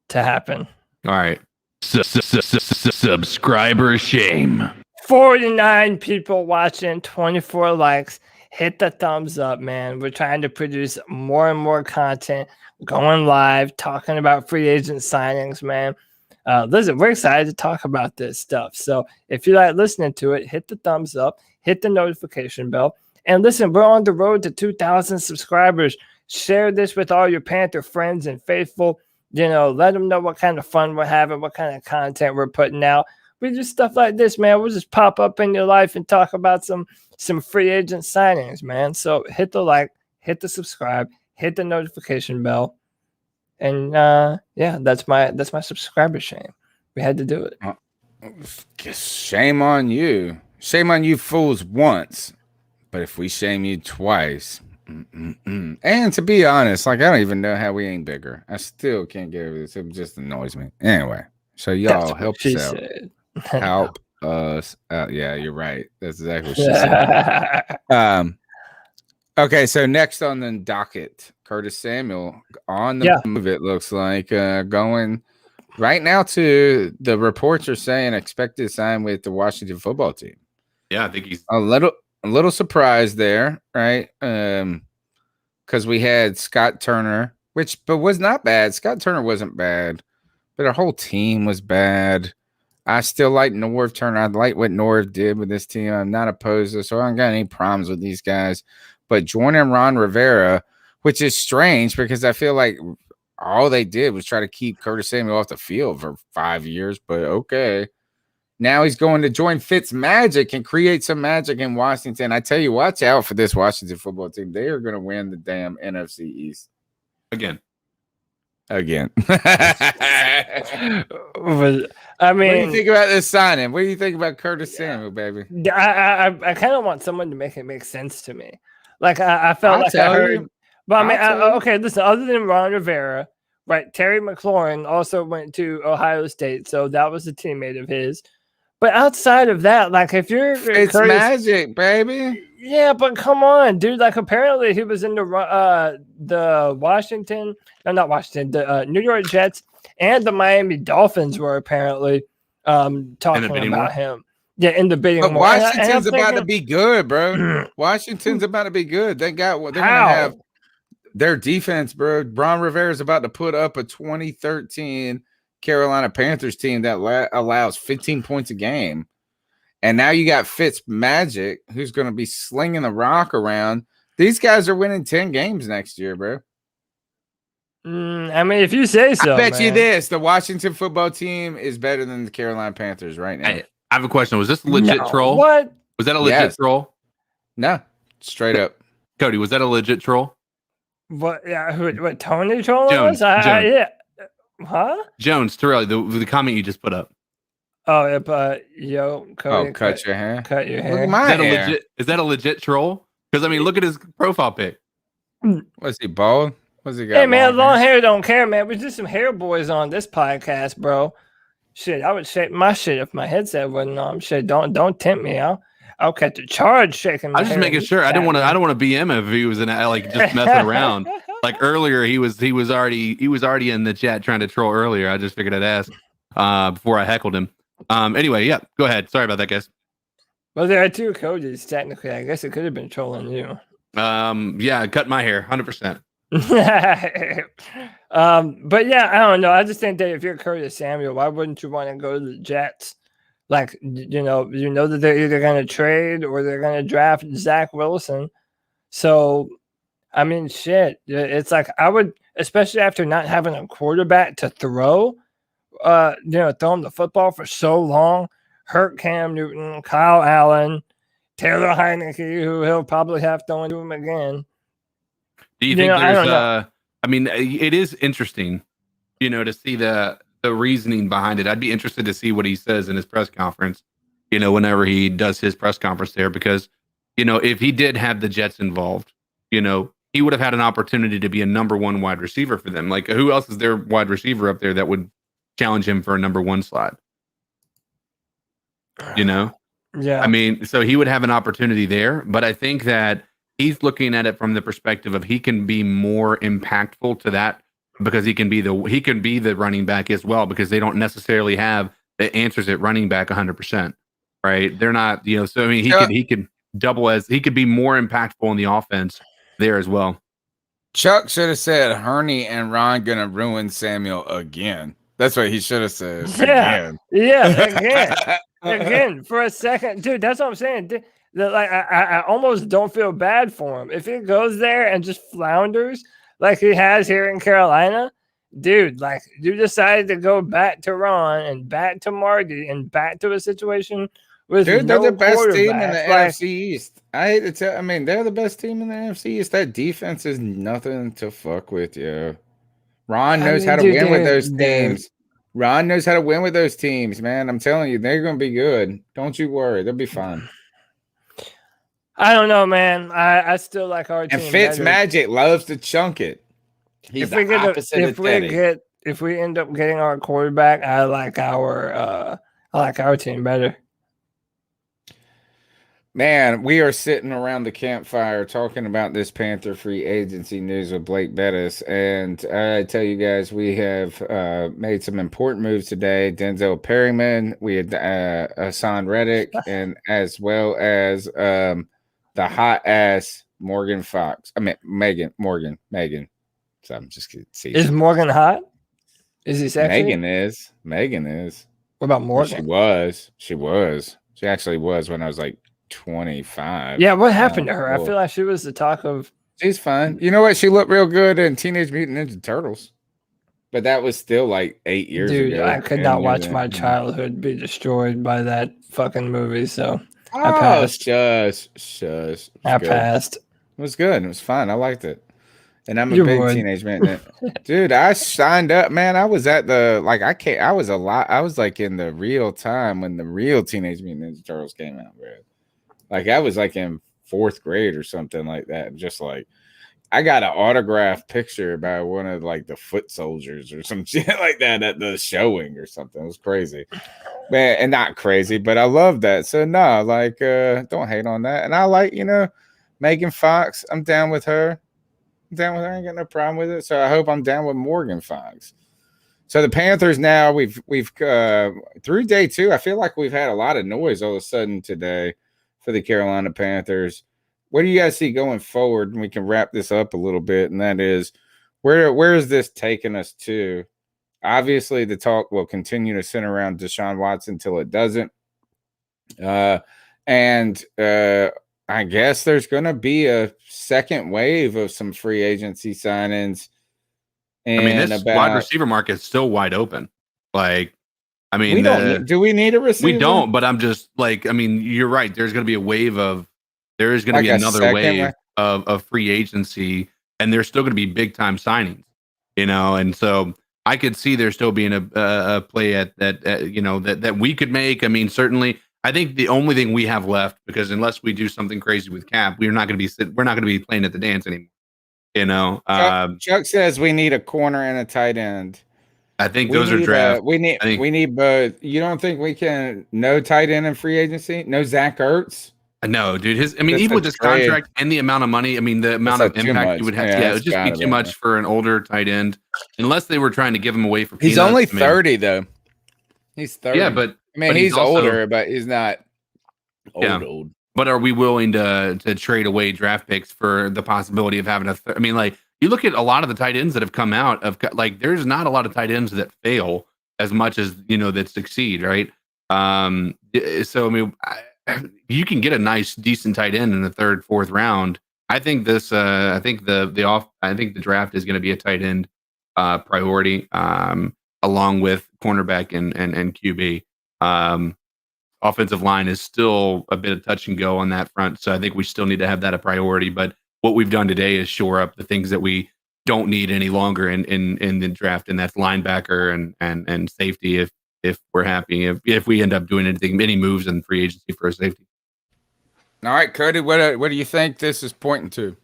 to happen. All right. Subscriber shame. 49 people watching, 24 likes. Hit the thumbs up, man. We're trying to produce more and more content, going live, talking about free agent signings, man. Listen, we're excited to talk about this stuff. So if you like listening to it, hit the thumbs up, hit the notification bell. And listen, we're on the road to 2,000 subscribers. Share this with all your Panther friends and faithful. Let them know what kind of fun we're having, what kind of content we're putting out. We do stuff like this, man. We'll just pop up in your life and talk about some free agent signings, man. So hit the like, hit the subscribe, hit the notification bell. And that's my subscriber shame. We had to do it. Shame on you. Shame on you fools once. But if we shame you twice. And to be honest, like, I don't even know how we ain't bigger. I still can't get over this. It just annoys me. Anyway, so y'all help us out. Help us out. Yeah, you're right. That's exactly what she said. Okay, so next on the docket, Curtis Samuel on the move, it looks like, going right now to the reports are saying expected to sign with the Washington football team. Yeah, I think he's a little surprised there, right? Because we had Scott Turner, but was not bad. Scott Turner wasn't bad, but our whole team was bad. I still like Norv Turner. I like what Norv did with this team. I'm not opposed to it, so I don't got any problems with these guys. But joining Ron Rivera, which is strange because I feel like all they did was try to keep Curtis Samuel off the field for 5 years, but okay. Now he's going to join Fitzmagic and create some magic in Washington. I tell you, watch out for this Washington football team. They are going to win the damn NFC East. Again. I mean, what do you think about this signing? What do you think about Curtis Samuel, baby? I kind of want someone to make it make sense to me. Like, I felt like I heard. But I mean, okay, listen, other than Ron Rivera, right? Terry McLaurin also went to Ohio State, so that was a teammate of his. But outside of that, like, if you're it's magic, baby. Yeah, but come on, dude. Like, apparently he was in the Washington, no, not Washington, the New York Jets and the Miami Dolphins were apparently talking about him. Yeah, in the bidding. But Washington's about to be good, bro. Washington's about to be good. They're gonna have their defense, bro. Ron Rivera's about to put up a 2013 Carolina Panthers team that allows 15 points a game. And now you got Fitzmagic, who's going to be slinging the rock around. These guys are winning 10 games next year, bro. I mean, if you say so. I bet you this. The Washington football team is better than the Carolina Panthers right now. I have a question. Was this a legit troll? What? Was that a legit troll? No. Straight up. Cody, was that a legit troll? What? Yeah. What Tony trolling Jones, was? Jones. Yeah. Huh? Jones, Terrell, the comment you just put up. Oh, but Cody, cut your hair. Cut your hair. Look at my hair. Is that a legit troll? Because I mean, look at his profile pic. Was he bald? Was he got Hey man, long hair? hair don't care, man. We just some hair boys on this podcast, bro. Shit, I would shake my shit if my headset wasn't on. Shit, don't tempt me. I'll catch a charge shaking. I was just making sure. I don't want to be him if he was in like just messing around. Like earlier, he was already in the chat trying to troll earlier. I just figured I'd ask before I heckled him. Anyway, yeah, go ahead. Sorry about that, guys. Well, there are two coaches technically. I guess it could have been trolling you. Yeah, cut my hair, 100%. But yeah, I don't know. I just think that if you're Curtis Samuel, why wouldn't you want to go to the Jets? Like, you know that they're either going to trade or they're going to draft Zach Wilson. So, I mean, shit. It's like I would, especially after not having a quarterback to throw, throw him the football for so long. Hurt Cam Newton, Kyle Allen, Taylor Heineke, who he'll probably have thrown to him again. Do you think there's I mean, it is interesting, to see the reasoning behind it. I'd be interested to see what he says in his press conference, whenever he does his press conference there, because, if he did have the Jets involved, he would have had an opportunity to be a number one wide receiver for them. Like, who else is their wide receiver up there that would challenge him for a number one slot? Yeah. I mean, so he would have an opportunity there, but I think that he's looking at it from the perspective of he can be more impactful to that because he can be the running back as well, because they don't necessarily have the answers at running back 100%, right? They're not, so I mean, he could be more impactful in the offense there as well. Chuck should have said Hurney and Ron gonna ruin Samuel again. That's what he should have said. Yeah, again. Again, for a second, dude. That's what I'm saying. I almost don't feel bad for him if he goes there and just flounders like he has here in Carolina, dude. Like, you decided to go back to Ron and back to Marty and back to a situation with they're the best team in the NFC East. I hate to tell. I mean, they're the best team in the NFC East. That defense is nothing to fuck with, yo. Ron knows how to win with those teams. Ron knows how to win with those teams, man. I'm telling you, they're going to be good. Don't you worry. They'll be fine. I don't know, man. I still like our team. And Fitzmagic loves to chunk it. He's the opposite of Teddy. If we end up getting our quarterback, I like our team better. Man, we are sitting around the campfire talking about this Panther free agency news with Blake Bettis. And I tell you guys, we have made some important moves today. Denzel Perryman, we had Hassan Reddick, and as well as the hot ass Morgan Fox. I mean, Megan. So I'm just kidding. Is Morgan hot? Is he sexy? Megan is. What about Morgan? She was. She actually was when I was like 25. Yeah, what happened to her? I feel like she was the talk of. She's fine. You know what? She looked real good in Teenage Mutant Ninja Turtles, but that was still like 8 years ago. Dude, I could not watch my childhood be destroyed by that fucking movie. So I passed. Shush. I passed. It was good. It was fun. I liked it. And I'm a big Teenage Mutant. Dude, I signed up, man. I was at I was a lot. I was like in the real time when the real Teenage Mutant Ninja Turtles came out, bro. Like, I was like in 4th grade or something like that. Just like, I got an autographed picture by one of like the foot soldiers or some shit like that at the showing or something. It was crazy, man. And not crazy, but I love that. So no, like, don't hate on that. And I like, Megan Fox. I'm down with her. I ain't got no problem with it. So I hope I'm down with Morgan Fox. So the Panthers now, we've through day 2, I feel like we've had a lot of noise all of a sudden today for the Carolina Panthers. What do you guys see going forward? And we can wrap this up a little bit. And that is, where is this taking us to? Obviously, the talk will continue to center around Deshaun Watson until it doesn't. I guess there's going to be a second wave of some free agency signings. And this wide receiver market is still wide open. Like, do we need a receiver? We don't, but I'm just like, you're right. There's going to be another wave of free agency, and there's still going to be big time signings, and so I could see there still being a play at that we could make. Certainly, I think the only thing we have left, because unless we do something crazy with cap, we're not going to be playing at the dance anymore. You know, Chuck says we need a corner and a tight end. I think those are draft. We need both. You don't think we can no tight end in free agency? No Zach Ertz? No, dude. Even with this contract and the amount of money, the amount of impact you would have, it would just be too much for an older tight end, unless they were trying to give him away for peanuts. He's only 30 though. He's 30. Yeah, but he's also older, but he's not old. But are we willing to trade away draft picks for the possibility of having you look at a lot of the tight ends that have come out of there's not a lot of tight ends that fail as much as that succeed, right? So you can get a nice, decent tight end in the third, fourth round. I think the draft is going to be a tight end priority, along with cornerback and QB. Offensive line is still a bit of touch and go on that front, so I think we still need to have that a priority. But what we've done today is shore up the things that we don't need any longer in the draft, and that's linebacker and safety. If we're happy, if we end up doing any moves in free agency for a safety. All right, Cody, what do you think this is pointing to?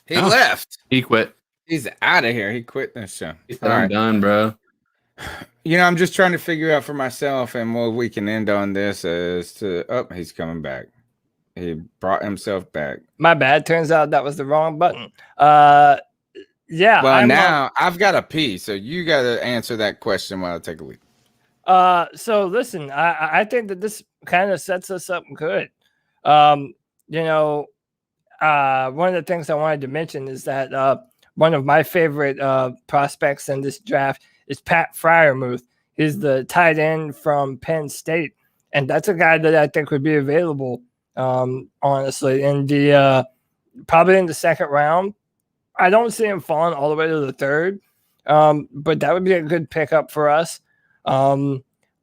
He left. He quit. He's out of here. He quit this show. He said, I'm done, bro. I'm just trying to figure out for myself, and what we can end on this is he's coming back. He brought himself back. My bad. Turns out that was the wrong button. Yeah. Well, now I've got to pee, so you got to answer that question while I take a leak. So listen, I think that this kind of sets us up good. One of the things I wanted to mention is that one of my favorite prospects in this draft is Pat Fryermuth. He's the tight end from Penn State, and that's a guy that I think would be available, honestly, in the probably in the second round. I don't see him falling all the way to the third, but that would be a good pickup for us. I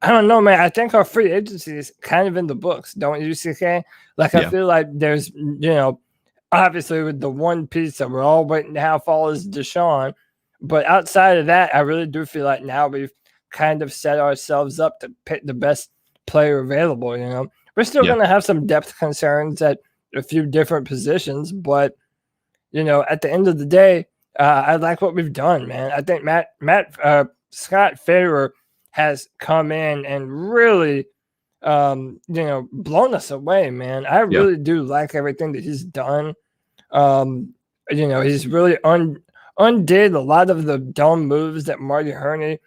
don't know, man. I think our free agency is kind of in the books, don't you, CK? I feel like there's, obviously with the one piece that we're all waiting to have fall is Deshaun. But outside of that, I really do feel like now we've kind of set ourselves up to pick the best player available. We're still going to have some depth concerns at a few different positions, but at the end of the day, I like what we've done, man. I think Scott Fitterer has come in and really, blown us away, man. I really do like everything that he's done. He's really undid a lot of the dumb moves that Marty Herney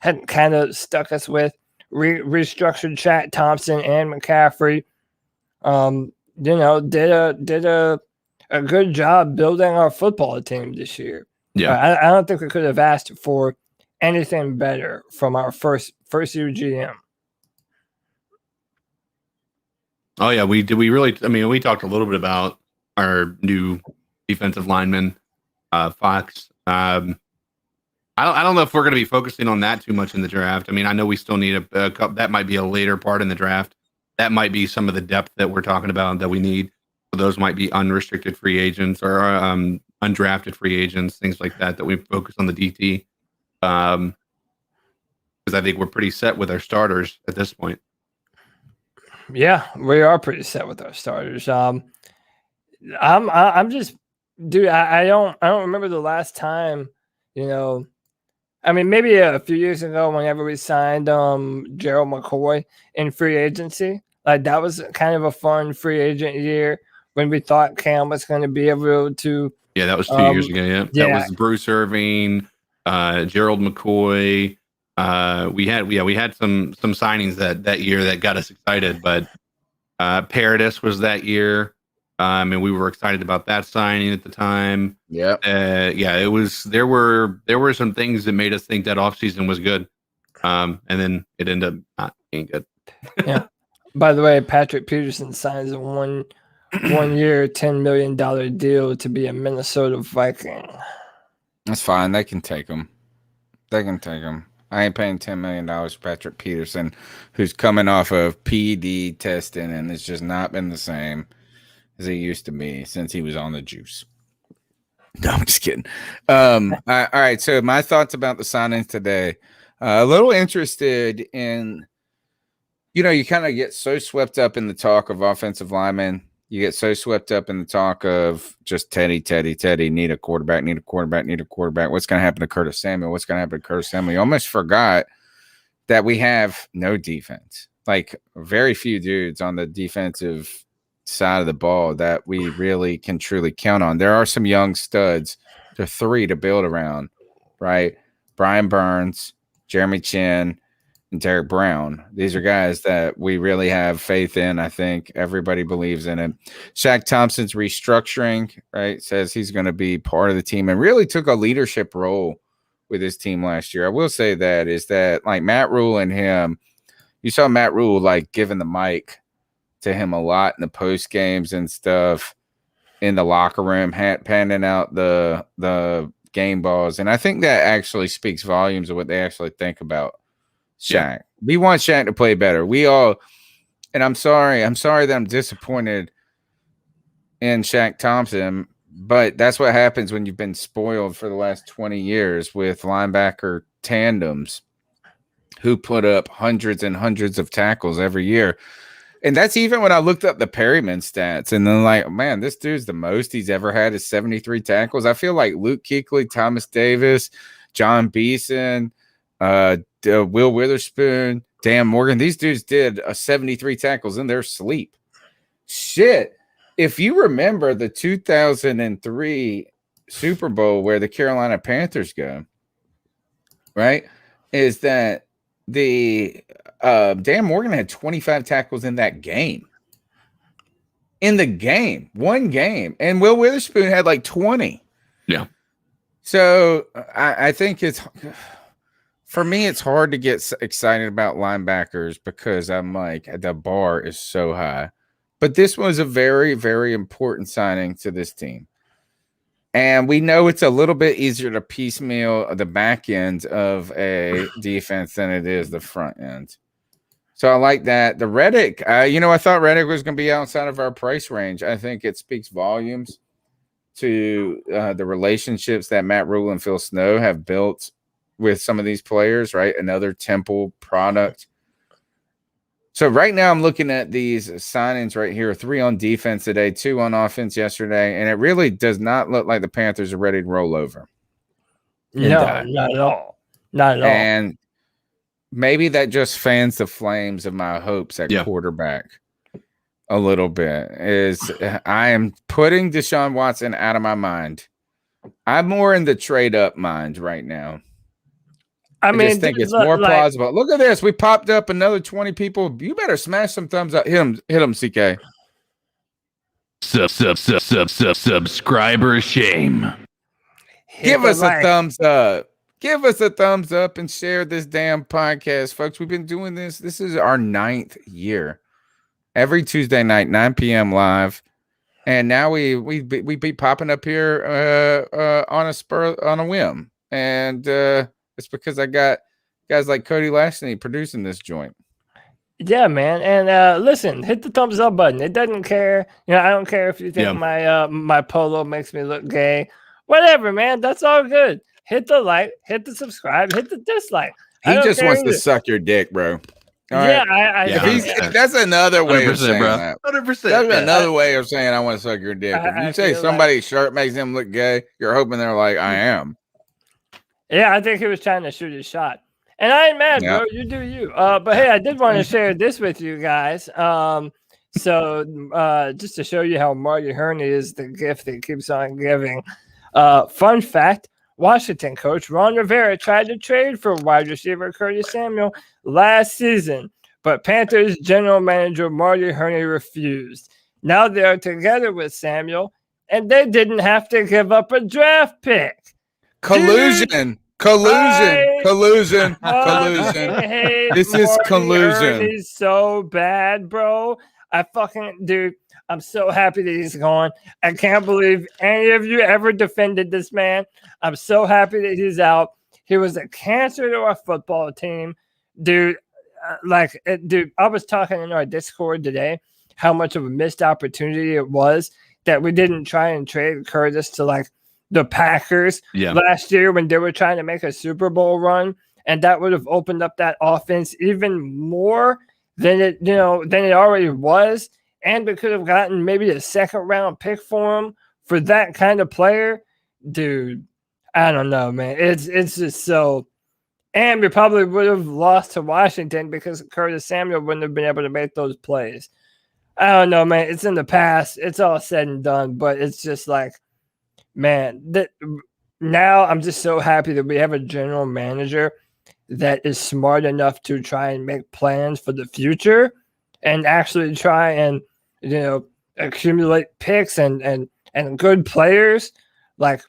had kind of stuck us with. Restructured Shaq Thompson and McCaffrey. Did a good job building our football team this year. Yeah, I don't think we could have asked for anything better from our first year GM. Oh yeah, we really. We talked a little bit about our new defensive lineman, Fox. I don't know if we're going to be focusing on that too much in the draft. I know we still need a couple. That might be a later part in the draft. That might be some of the depth that we're talking about that we need. Those might be unrestricted free agents or undrafted free agents, things like that we focus on the DT. Because I think we're pretty set with our starters at this point. Yeah, we are pretty set with our starters. I'm just, dude. I don't remember the last time. Maybe a few years ago, whenever we signed Gerald McCoy in free agency, that was kind of a fun free agent year. When we thought Cam was going to be able to. Yeah, that was 2 years ago. Yeah, that was Bruce Irving, Gerald McCoy. We had some signings that year that got us excited, but Paradis was that year. We were excited about that signing at the time. Yeah. It was. There were some things that made us think that offseason was good, and then it ended up not being good. Yeah. By the way, Patrick Peterson signs a one-year, $10 million deal to be a Minnesota Viking. That's fine. They can take him. I ain't paying $10 million for Patrick Peterson, who's coming off of PD testing, and it's just not been the same as he used to be since he was on the juice. No, I'm just kidding. All right. So my thoughts about the signings today. A little interested in, you kind of get so swept up in the talk of offensive linemen. You get so swept up in the talk of just Teddy, need a quarterback. What's going to happen to Curtis Samuel? You almost forgot that we have no defense. Like very few dudes on the defensive side of the ball that we really can truly count on. There are some young studs, the three to build around, right? Brian Burns, Jeremy Chin, and Derek Brown. These are guys that we really have faith in. I think everybody believes in it. Shaq Thompson's restructuring, right? Says he's going to be part of the team and really took a leadership role with his team last year. I will say that is that like Matt Rhule and him, you saw Matt Rhule like giving the mic to him a lot in the post games and stuff in the locker room, handing out the game balls. And I think that actually speaks volumes of what they actually think about Shaq. Yeah. We want Shaq to play better. And I'm sorry that I'm disappointed in Shaq Thompson, but that's what happens when you've been spoiled for the last 20 years with linebacker tandems who put up hundreds and hundreds of tackles every year. And that's even when I looked up the Perryman stats and then like, man, this dude's the most he's ever had is 73 tackles. I feel like Luke Kuechly, Thomas Davis, John Beeson, Will Witherspoon, Dan Morgan, these dudes did 73 tackles in their sleep. Shit. If you remember the 2003 Super Bowl where the Carolina Panthers go, right, is that the Dan Morgan had 25 tackles in that game. In the game, one game. And Will Witherspoon had like 20. Yeah. So I think for me, it's hard to get excited about linebackers because I'm like, the bar is so high. But this was a very, very important signing to this team. And we know it's a little bit easier to piecemeal the back end of a defense than it is the front end. So I like that. The Reddick, I thought Reddick was going to be outside of our price range. I think it speaks volumes to the relationships that Matt Rhule and Phil Snow have built with some of these players, right? Another Temple product. So right now I'm looking at these signings right here, 3 on defense today, 2 on offense yesterday, and it really does not look like the Panthers are ready to roll over. No, not at all. Not at all. And maybe that just fans the flames of my hopes at quarterback a little bit. Is I am putting Deshaun Watson out of my mind. I'm more in the trade up mind right now. I just think it's more plausible. Look at this. We popped up another 20 people. You better smash some thumbs up. Hit him, CK. Subscriber shame. Give us a thumbs up. Give us a thumbs up and share this damn podcast, folks. We've been doing this. This is our 9th year. Every Tuesday night, 9 p.m. live. And now we be popping up here on a whim. And it's because I got guys like Cody Lashley producing this joint. Yeah, man. And listen, hit the thumbs up button. It doesn't care. I don't care if you think my polo makes me look gay. Whatever, man. That's all good. Hit the like, hit the subscribe, hit the dislike. He just wants to suck your dick, bro. All right. That's another way of saying that. 100%. That's another way of saying I want to suck your dick. If you say somebody's shirt makes him look gay, you're hoping they're like, I am. Yeah, I think he was trying to shoot his shot. And I ain't mad, bro. You do you. But hey, I did want to share this with you guys. So just to show you how Marty Herney is the gift that keeps on giving. Fun fact, Washington coach Ron Rivera tried to trade for wide receiver Curtis Samuel last season, but Panthers general manager Marty Herney refused. Now they're together with Samuel, and they didn't have to give up a draft pick. Collusion. This is collusion. He's so bad, bro. Dude, I'm so happy that he's gone. I can't believe any of you ever defended this man. I'm so happy that he's out. He was a cancer to our football team. Dude, I was talking in our Discord today how much of a missed opportunity it was that we didn't try and trade Curtis to the Packers last year when they were trying to make a Super Bowl run and that would have opened up that offense even more than it already was. And we could have gotten maybe a second round pick for him for that kind of player, dude. I don't know, man. It's just so. And we probably would have lost to Washington because Curtis Samuel wouldn't have been able to make those plays. I don't know, man. It's in the past. It's all said and done. But it's just like, man, now I'm just so happy that we have a general manager that is smart enough to try and make plans for the future and actually try and, accumulate picks and good players. Like,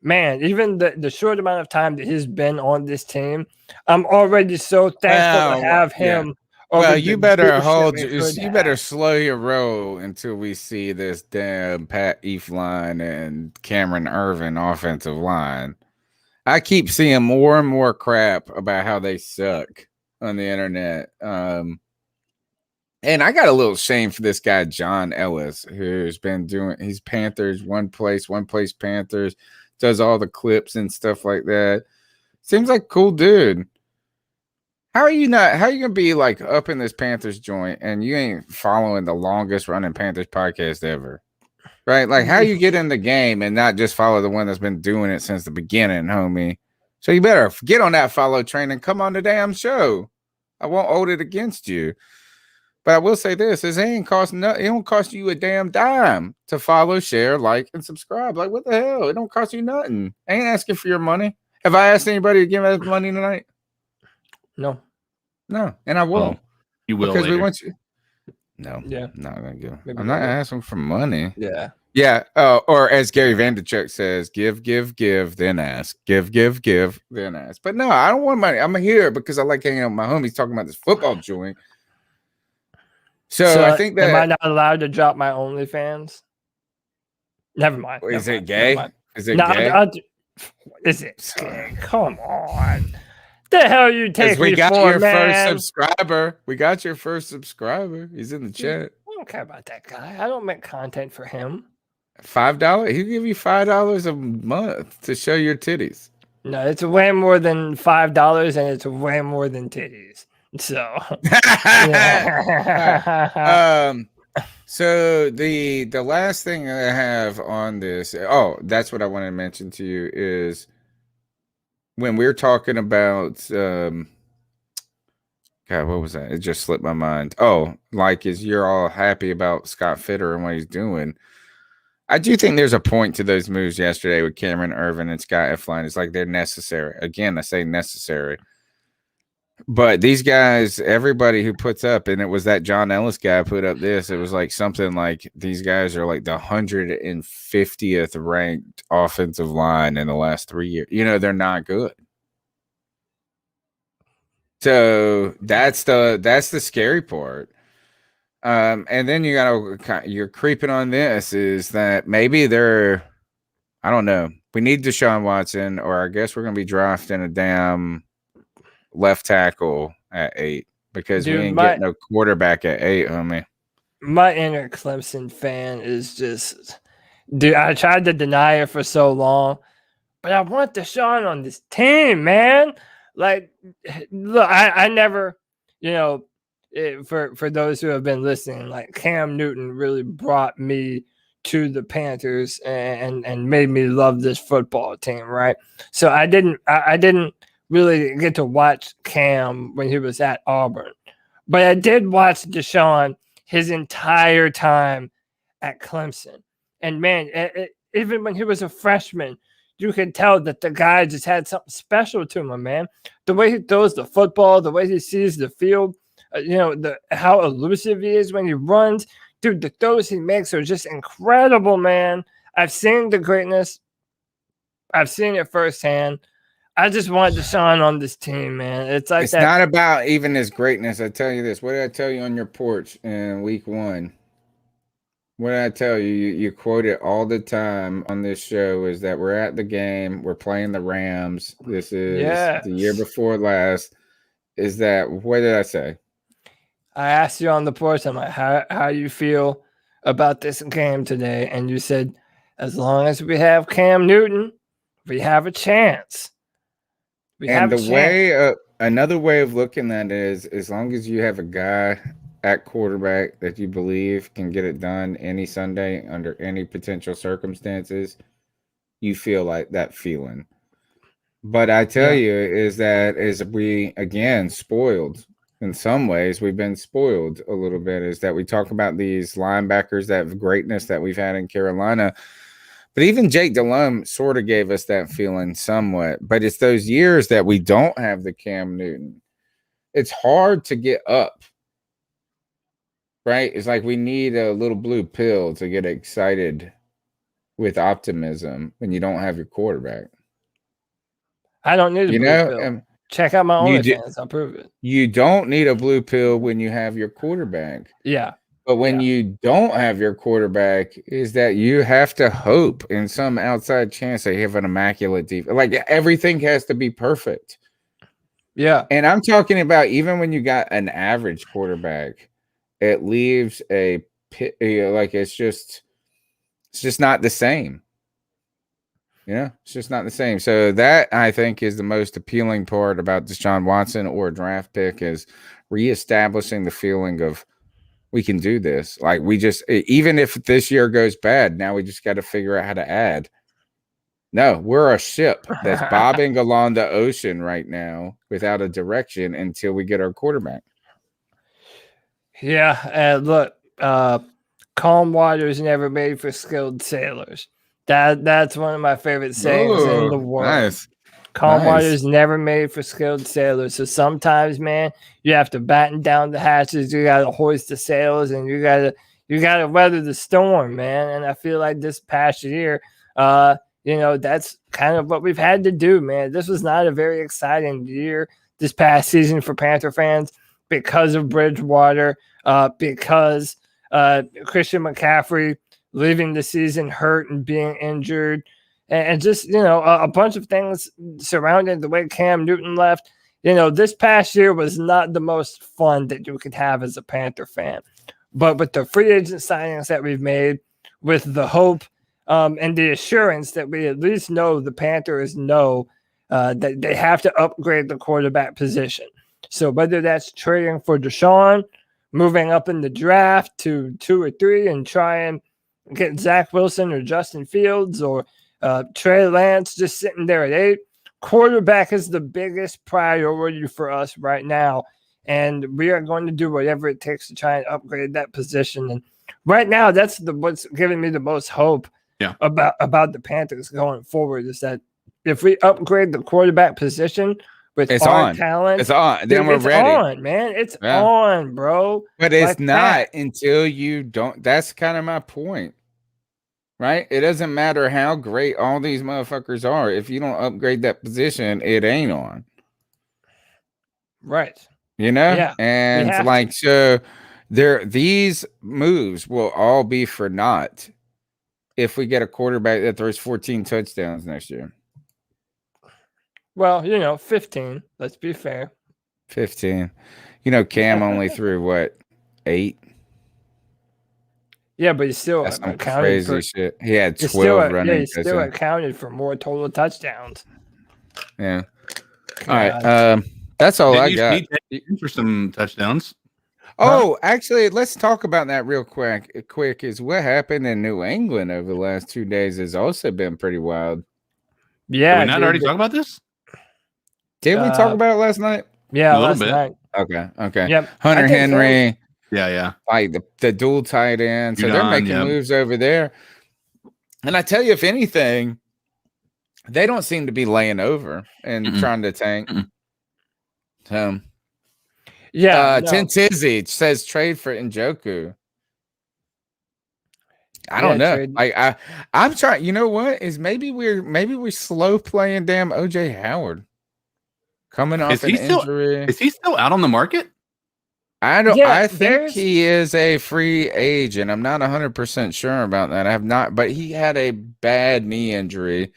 man, even the short amount of time that he's been on this team, I'm already so thankful to have him. Yeah. Well, you better slow your roll until we see this damn Pat Elflein and Cameron Irvin offensive line. I keep seeing more and more crap about how they suck on the internet. And I got a little shame for this guy, John Ellis, who's been he's Panthers, one place Panthers, does all the clips and stuff like that. Seems like a cool dude. How are you gonna be like up in this Panthers joint and you ain't following the longest running Panthers podcast ever? Right? Like, how you get in the game and not just follow the one that's been doing it since the beginning, homie. So you better get on that follow train and come on the damn show. I won't hold it against you. But I will say this: it don't cost you a damn dime to follow, share, like, and subscribe. Like, what the hell? It don't cost you nothing. I ain't asking for your money. Have I asked anybody to give us money tonight? No, and I won't. You will because later. We want you. No, yeah, not gonna give. Maybe I'm not later. asking for money. Yeah. Or as Gary Vanderchuck says, give, then ask. Give, then ask. But no, I don't want money. I'm here because I like hanging out with my homies talking about this football joint. So I think that. Am I not allowed to drop my OnlyFans? Never mind. Is it gay? Is it No, gay? Is it gay? Come on. The hell you take me we got for, your man? first subscriber. We got your first subscriber. He's in the chat. I don't care about that guy. I don't make content for him. $5? He'll give you $5 a month to show your titties. No, it's way more than $5, and it's way more than titties. So, yeah. So the last thing I have on this, that's what I want to mention to you is when we're talking about, God, what was that? It just slipped my mind. You're all happy about Scott Fitterer and what he's doing. I do think there's a point to those moves yesterday with Cameron Irvin and Scott Fitterer. It's like they're necessary. Again, I say necessary. But these guys, everybody who puts up, and it was that John Ellis guy put up this, it was like something like these guys are like the 150th ranked offensive line in the last 3 years. They're not good. So that's the scary part. And then you're creeping on this is that maybe I don't know. We need Deshaun Watson, or I guess we're going to be drafting a damn left tackle at 8 because we ain't getting no quarterback at 8, homie. My inner Clemson fan is just, dude, I tried to deny it for so long, but I want Deshaun on this team, man. Like, look, I never, for those who have been listening, like Cam Newton really brought me to the Panthers and made me love this football team, right? So I didn't really get to watch Cam when he was at Auburn, but I did watch Deshaun his entire time at Clemson. And man, even when he was a freshman, you could tell that the guy just had something special to him, man. The way he throws the football, the way he sees the field, how elusive he is when he runs. Dude, the throws he makes are just incredible, man. I've seen the greatness. I've seen it firsthand. I just want Deshaun on this team, man. It's not about even his greatness. I tell you this. What did I tell you on your porch in week 1? What did I tell you? You quote it all the time on this show is that we're at the game. We're playing the Rams. This is the year before last. What did I say? I asked you on the porch, I'm like, how you feel about this game today? And you said, as long as we have Cam Newton, we have a chance. And another way of looking at it is, as long as you have a guy at quarterback that you believe can get it done any Sunday under any potential circumstances, you feel like that feeling. But I tell you, is that as we, again, spoiled in some ways, we've been spoiled a little bit, is that we talk about these linebackers, that greatness that we've had in Carolina. But even Jake Delhomme sort of gave us that feeling somewhat. But it's those years that we don't have the Cam Newton. It's hard to get up, right? It's like we need a little blue pill to get excited with optimism when you don't have your quarterback. I don't need a blue pill. Check out my OnlyFans. I'll prove it. You don't need a blue pill when you have your quarterback. Yeah. But when you don't have your quarterback, is that you have to hope in some outside chance that you have an immaculate defense. Like everything has to be perfect. Yeah. And I'm talking about even when you got an average quarterback, it leaves a pit, like it's just not the same. It's just not the same. So that, I think, is the most appealing part about Deshaun Watson or a draft pick, is reestablishing the feeling of, we can do this. Like even if this year goes bad, now we just got to figure out how to add. No, we're a ship that's bobbing along the ocean right now without a direction until we get our quarterback. Yeah. Look, calm waters never made for skilled sailors. That's one of my favorite sayings in the world. Nice. Calm waters never made for skilled sailors. So sometimes, man, you have to batten down the hatches. You got to hoist the sails, and you got to weather the storm, man. And I feel like this past year, that's kind of what we've had to do, man. This was not a very exciting year this past season for Panther fans because of Bridgewater, because Christian McCaffrey leaving the season hurt and being injured. And just, a bunch of things surrounding the way Cam Newton left. This past year was not the most fun that you could have as a Panther fan. But with the free agent signings that we've made, with the hope and the assurance that we at least know the Panthers know that they have to upgrade the quarterback position. So whether that's trading for Deshaun, moving up in the draft to 2 or 3 and try and get Zach Wilson or Justin Fields, or Trey Lance just sitting there at 8. Quarterback is the biggest priority for us right now, and we are going to do whatever it takes to try and upgrade that position. And right now, that's what's giving me the most hope about the Panthers going forward, is that if we upgrade the quarterback position with our talent, it's on. Then we're ready. It's on, man. It's on, bro. But it's not until you don't. That's kind of my point. Right? It doesn't matter how great all these motherfuckers are. If you don't upgrade that position, it ain't on. Right. Yeah. And like, so these moves will all be for naught if we get a quarterback that throws 14 touchdowns next year. Well, 15. Let's be fair. 15. Cam only threw what, 8? Yeah, but he's still That's some crazy shit. He had 12 running. Yeah, he still accounted for more total touchdowns. Yeah. All right. That's all I got. For some touchdowns. Oh, actually, let's talk about that real quick. Is what happened in New England over the last 2 days has also been pretty wild. Yeah. Did we not already talk about this? Did we talk about it last night? Yeah, a little bit. Night. Okay. Yep. Hunter Henry. So. Yeah. Like the dual tight end. So they're making moves over there. And I tell you, if anything, they don't seem to be laying over and trying to tank. Tim Tizzy says trade for Njoku. I don't know. I'm trying. You know what? Is maybe we're slow playing damn OJ Howard coming off an injury. Is he still out on the market? I think he is a free agent. I'm not 100% sure about that. I have not, but he had a bad knee injury.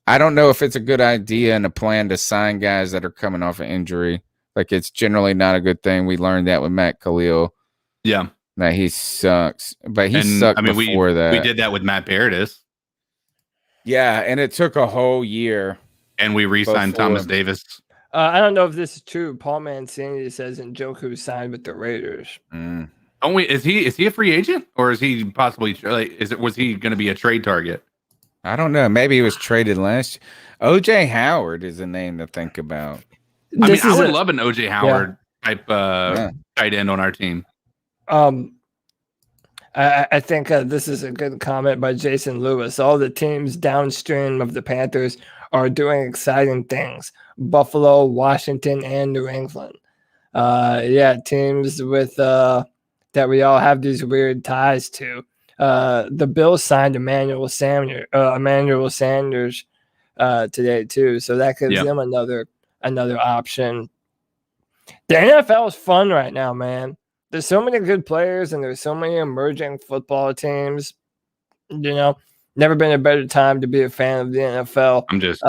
I don't know if it's a good idea and a plan to sign guys that are coming off an injury. Like, it's generally not a good thing. We learned that with Matt Khalil. Yeah. That he sucks. But he sucked before that. We did that with Matt Paradis. Yeah, and it took a whole year. And we re-signed Thomas Davis. I don't know if this is true. Paul Mancini says Njoku signed with the Raiders. Oh, wait, is he a free agent, or is he possibly was he going to be a trade target? I don't know. Maybe he was traded last. OJ Howard is a name to think about. I would love an OJ Howard type tight end on our team. I think this is a good comment by Jason Lewis. All the teams downstream of the Panthers are doing exciting things. Buffalo, Washington, and New England. Teams with that we all have these weird ties to. The Bills signed Emmanuel Sanders today too, so that gives them another option. The NFL is fun right now, man. There's so many good players and there's so many emerging football teams. Never been a better time to be a fan of the NFL. I'm just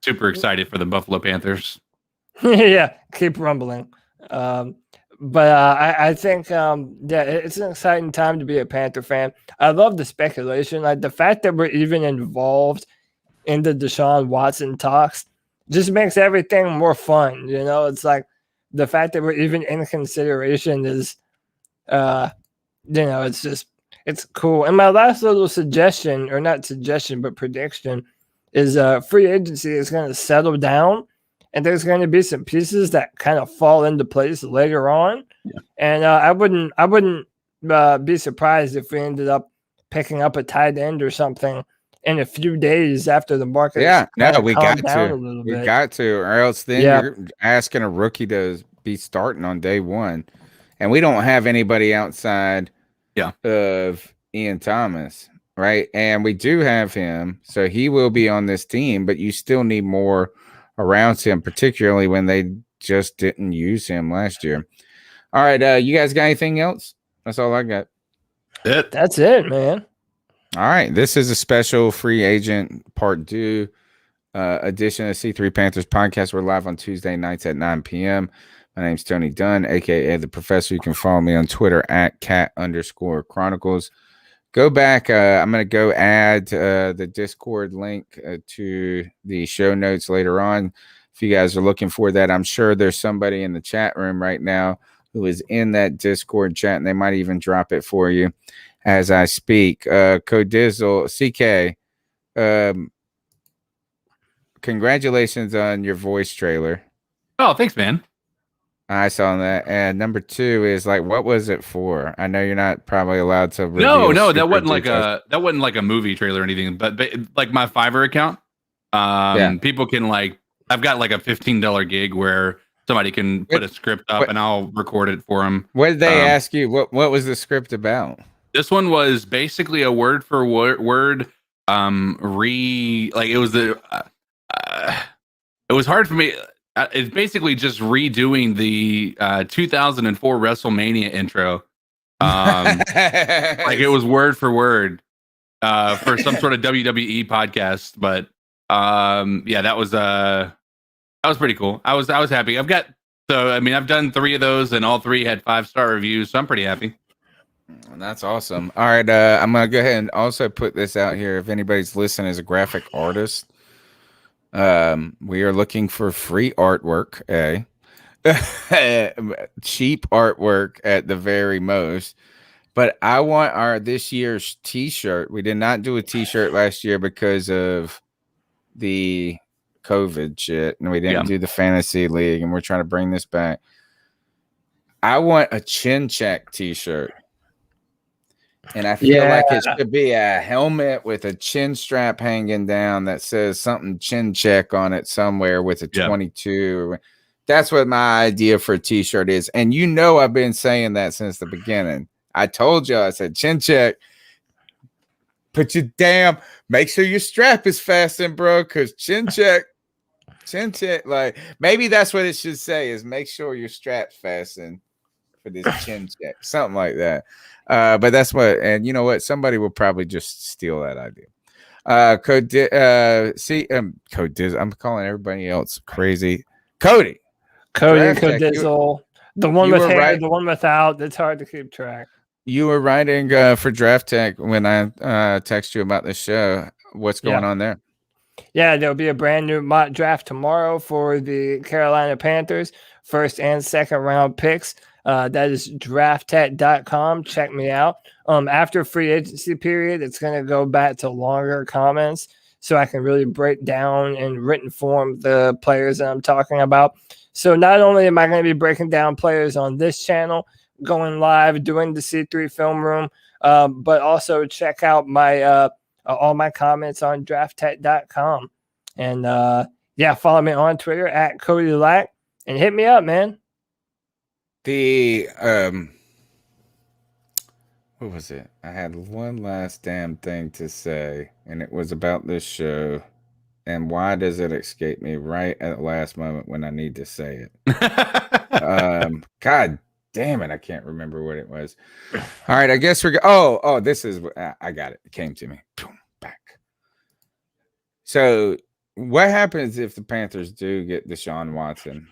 super excited for the Buffalo Panthers. Yeah, keep rumbling. But I think it's an exciting time to be a Panther fan. I love the speculation, like the fact that we're even involved in the Deshaun Watson talks just makes everything more fun. It's like the fact that we're even in consideration is, it's cool. And my last little suggestion, or not suggestion, but prediction, is free agency is going to settle down. And there's going to be some pieces that kind of fall into place later on. Yeah. And I wouldn't be surprised if we ended up picking up a tight end or something in a few days after the market. Yeah, no, we got to. We got to, or else then you're asking a rookie to be starting on day one. And we don't have anybody outside of Ian Thomas, right? And we do have him, so he will be on this team, but you still need more around him, particularly when they just didn't use him last year. All right, you guys got anything else? That's all I got. That's it, man. All right, this is a special free agent part 2 edition of C3 Panthers podcast. We're live on Tuesday nights at 9 p.m. My name's Tony Dunn, aka The Professor. You can follow me on Twitter at @cat_chronicles. Go back. I'm going to go add the Discord link to the show notes later on. If you guys are looking for that, I'm sure there's somebody in the chat room right now who is in that Discord chat, and they might even drop it for you as I speak. Codizzle, CK, congratulations on your voice trailer. Oh, thanks, man. I saw that. And number 2 is like, what was it for? I know you're not probably allowed to. No, that wasn't like a movie trailer or anything. But like my Fiverr account, people can I've got like a $15 gig where somebody can put a script up and I'll record it for them. What did they ask you? What was the script about? This one was basically a word for word it was it was hard for me. It's basically just redoing the 2004 WrestleMania intro. Like it was word for word for some sort of WWE podcast. But that was pretty cool. I was happy. I've done 3 of those and all 3 had 5-star reviews, so I'm pretty happy. That's awesome. All right, I'm gonna go ahead and also put this out here. If anybody's listening as a graphic artist, we are looking for free artwork, cheap artwork at the very most. But I want this year's t-shirt. We did not do a t-shirt last year because of the COVID shit, and we didn't do the fantasy league, and we're trying to bring this back. I want a chin check t-shirt. And I feel like it should be a helmet with a chin strap hanging down that says something chin check on it somewhere with a 22. That's what my idea for a t-shirt is. And I've been saying that since the beginning. I told you, I said, chin check. Make sure your strap is fastened, bro, because chin check, like maybe that's what it should say is make sure your strap's fastened for this chin check, something like that. But that's what, and you know what? Somebody will probably just steal that idea. I'm calling everybody else crazy. Cody, Codizzle, the one with hair, the one without. It's hard to keep track. You were writing for Draft Tech when I text you about the show. What's going on there? yeah, there'll be a brand new mock draft tomorrow for the Carolina Panthers, first and second round picks. That is draftet.com. Check me out. After free agency period, it's going to go back to longer comments so I can really break down in written form the players that I'm talking about. So not only am I going to be breaking down players on this channel, going live, doing the C3 film room, but also check out my all my comments on draftet.com. And follow me on Twitter at Cody Lack and hit me up, man. The what was it? I had one last damn thing to say, and it was about this show. And why does it escape me right at the last moment when I need to say it? God damn it, I can't remember what it was. All right, I guess we're this is I got it. It came to me. Boom, back. So what happens if the Panthers do get Deshaun Watson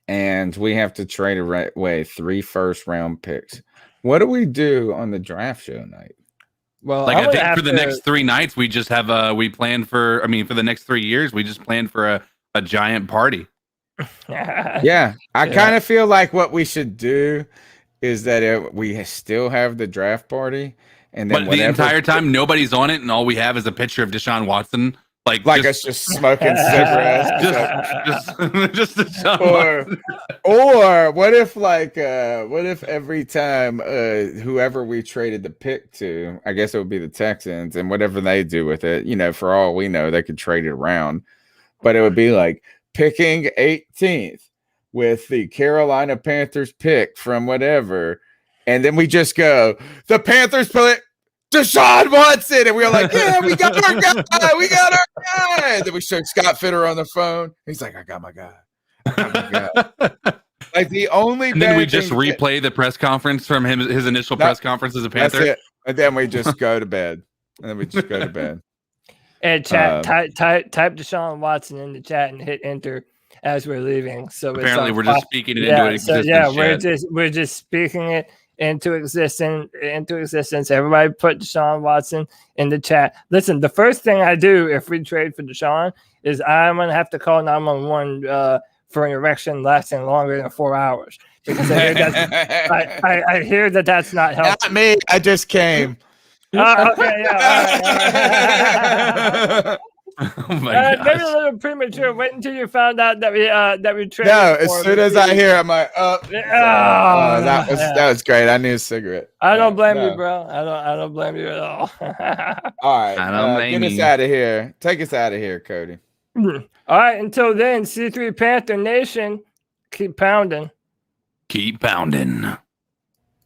and we have to trade away 3 first-round picks? What do we do on the draft show night? Well, like I think for the next 3 nights, we just have we plan for. I mean, for the next 3 years, we just plan for a giant party. Yeah, I kind of feel like what we should do is that we still have the draft party, and then the entire time nobody's on it, and all we have is a picture of Deshaun Watson. Like us just smoking cigarettes. just or what if every time whoever we traded the pick to, I guess it would be the Texans, and whatever they do with it, for all we know, they could trade it around. But it would be like picking 18th with the Carolina Panthers pick from whatever, and then we just go, the Panthers put Deshaun Watson, and we were like, yeah, we got our guy. Then we showed Scott Fitterer on the phone. He's like, I got my guy. Like the only. And then we just replay the press conference from his initial press conference as a Panther. That's it. And then we just go to bed. And chat, type Deshaun Watson in the chat and hit enter as we're leaving. So apparently we're just speaking it into existence. We're just speaking it into existence. Everybody put Deshaun Watson in the chat. Listen, the first thing I do if we trade for Deshaun is I'm gonna have to call 911 for an erection lasting longer than 4 hours, because I hear that's not helpful. Not me. I just came. Okay, yeah. Oh my god! Maybe a little premature. Wait until you found out that we traded. No, as soon as I hear, I'm like, that was great. I need a cigarette. I don't blame you, bro. I don't blame you at all. All right, get us out of here. Take us out of here, Cody. All right. Until then, C3 Panther Nation, keep pounding. Keep pounding.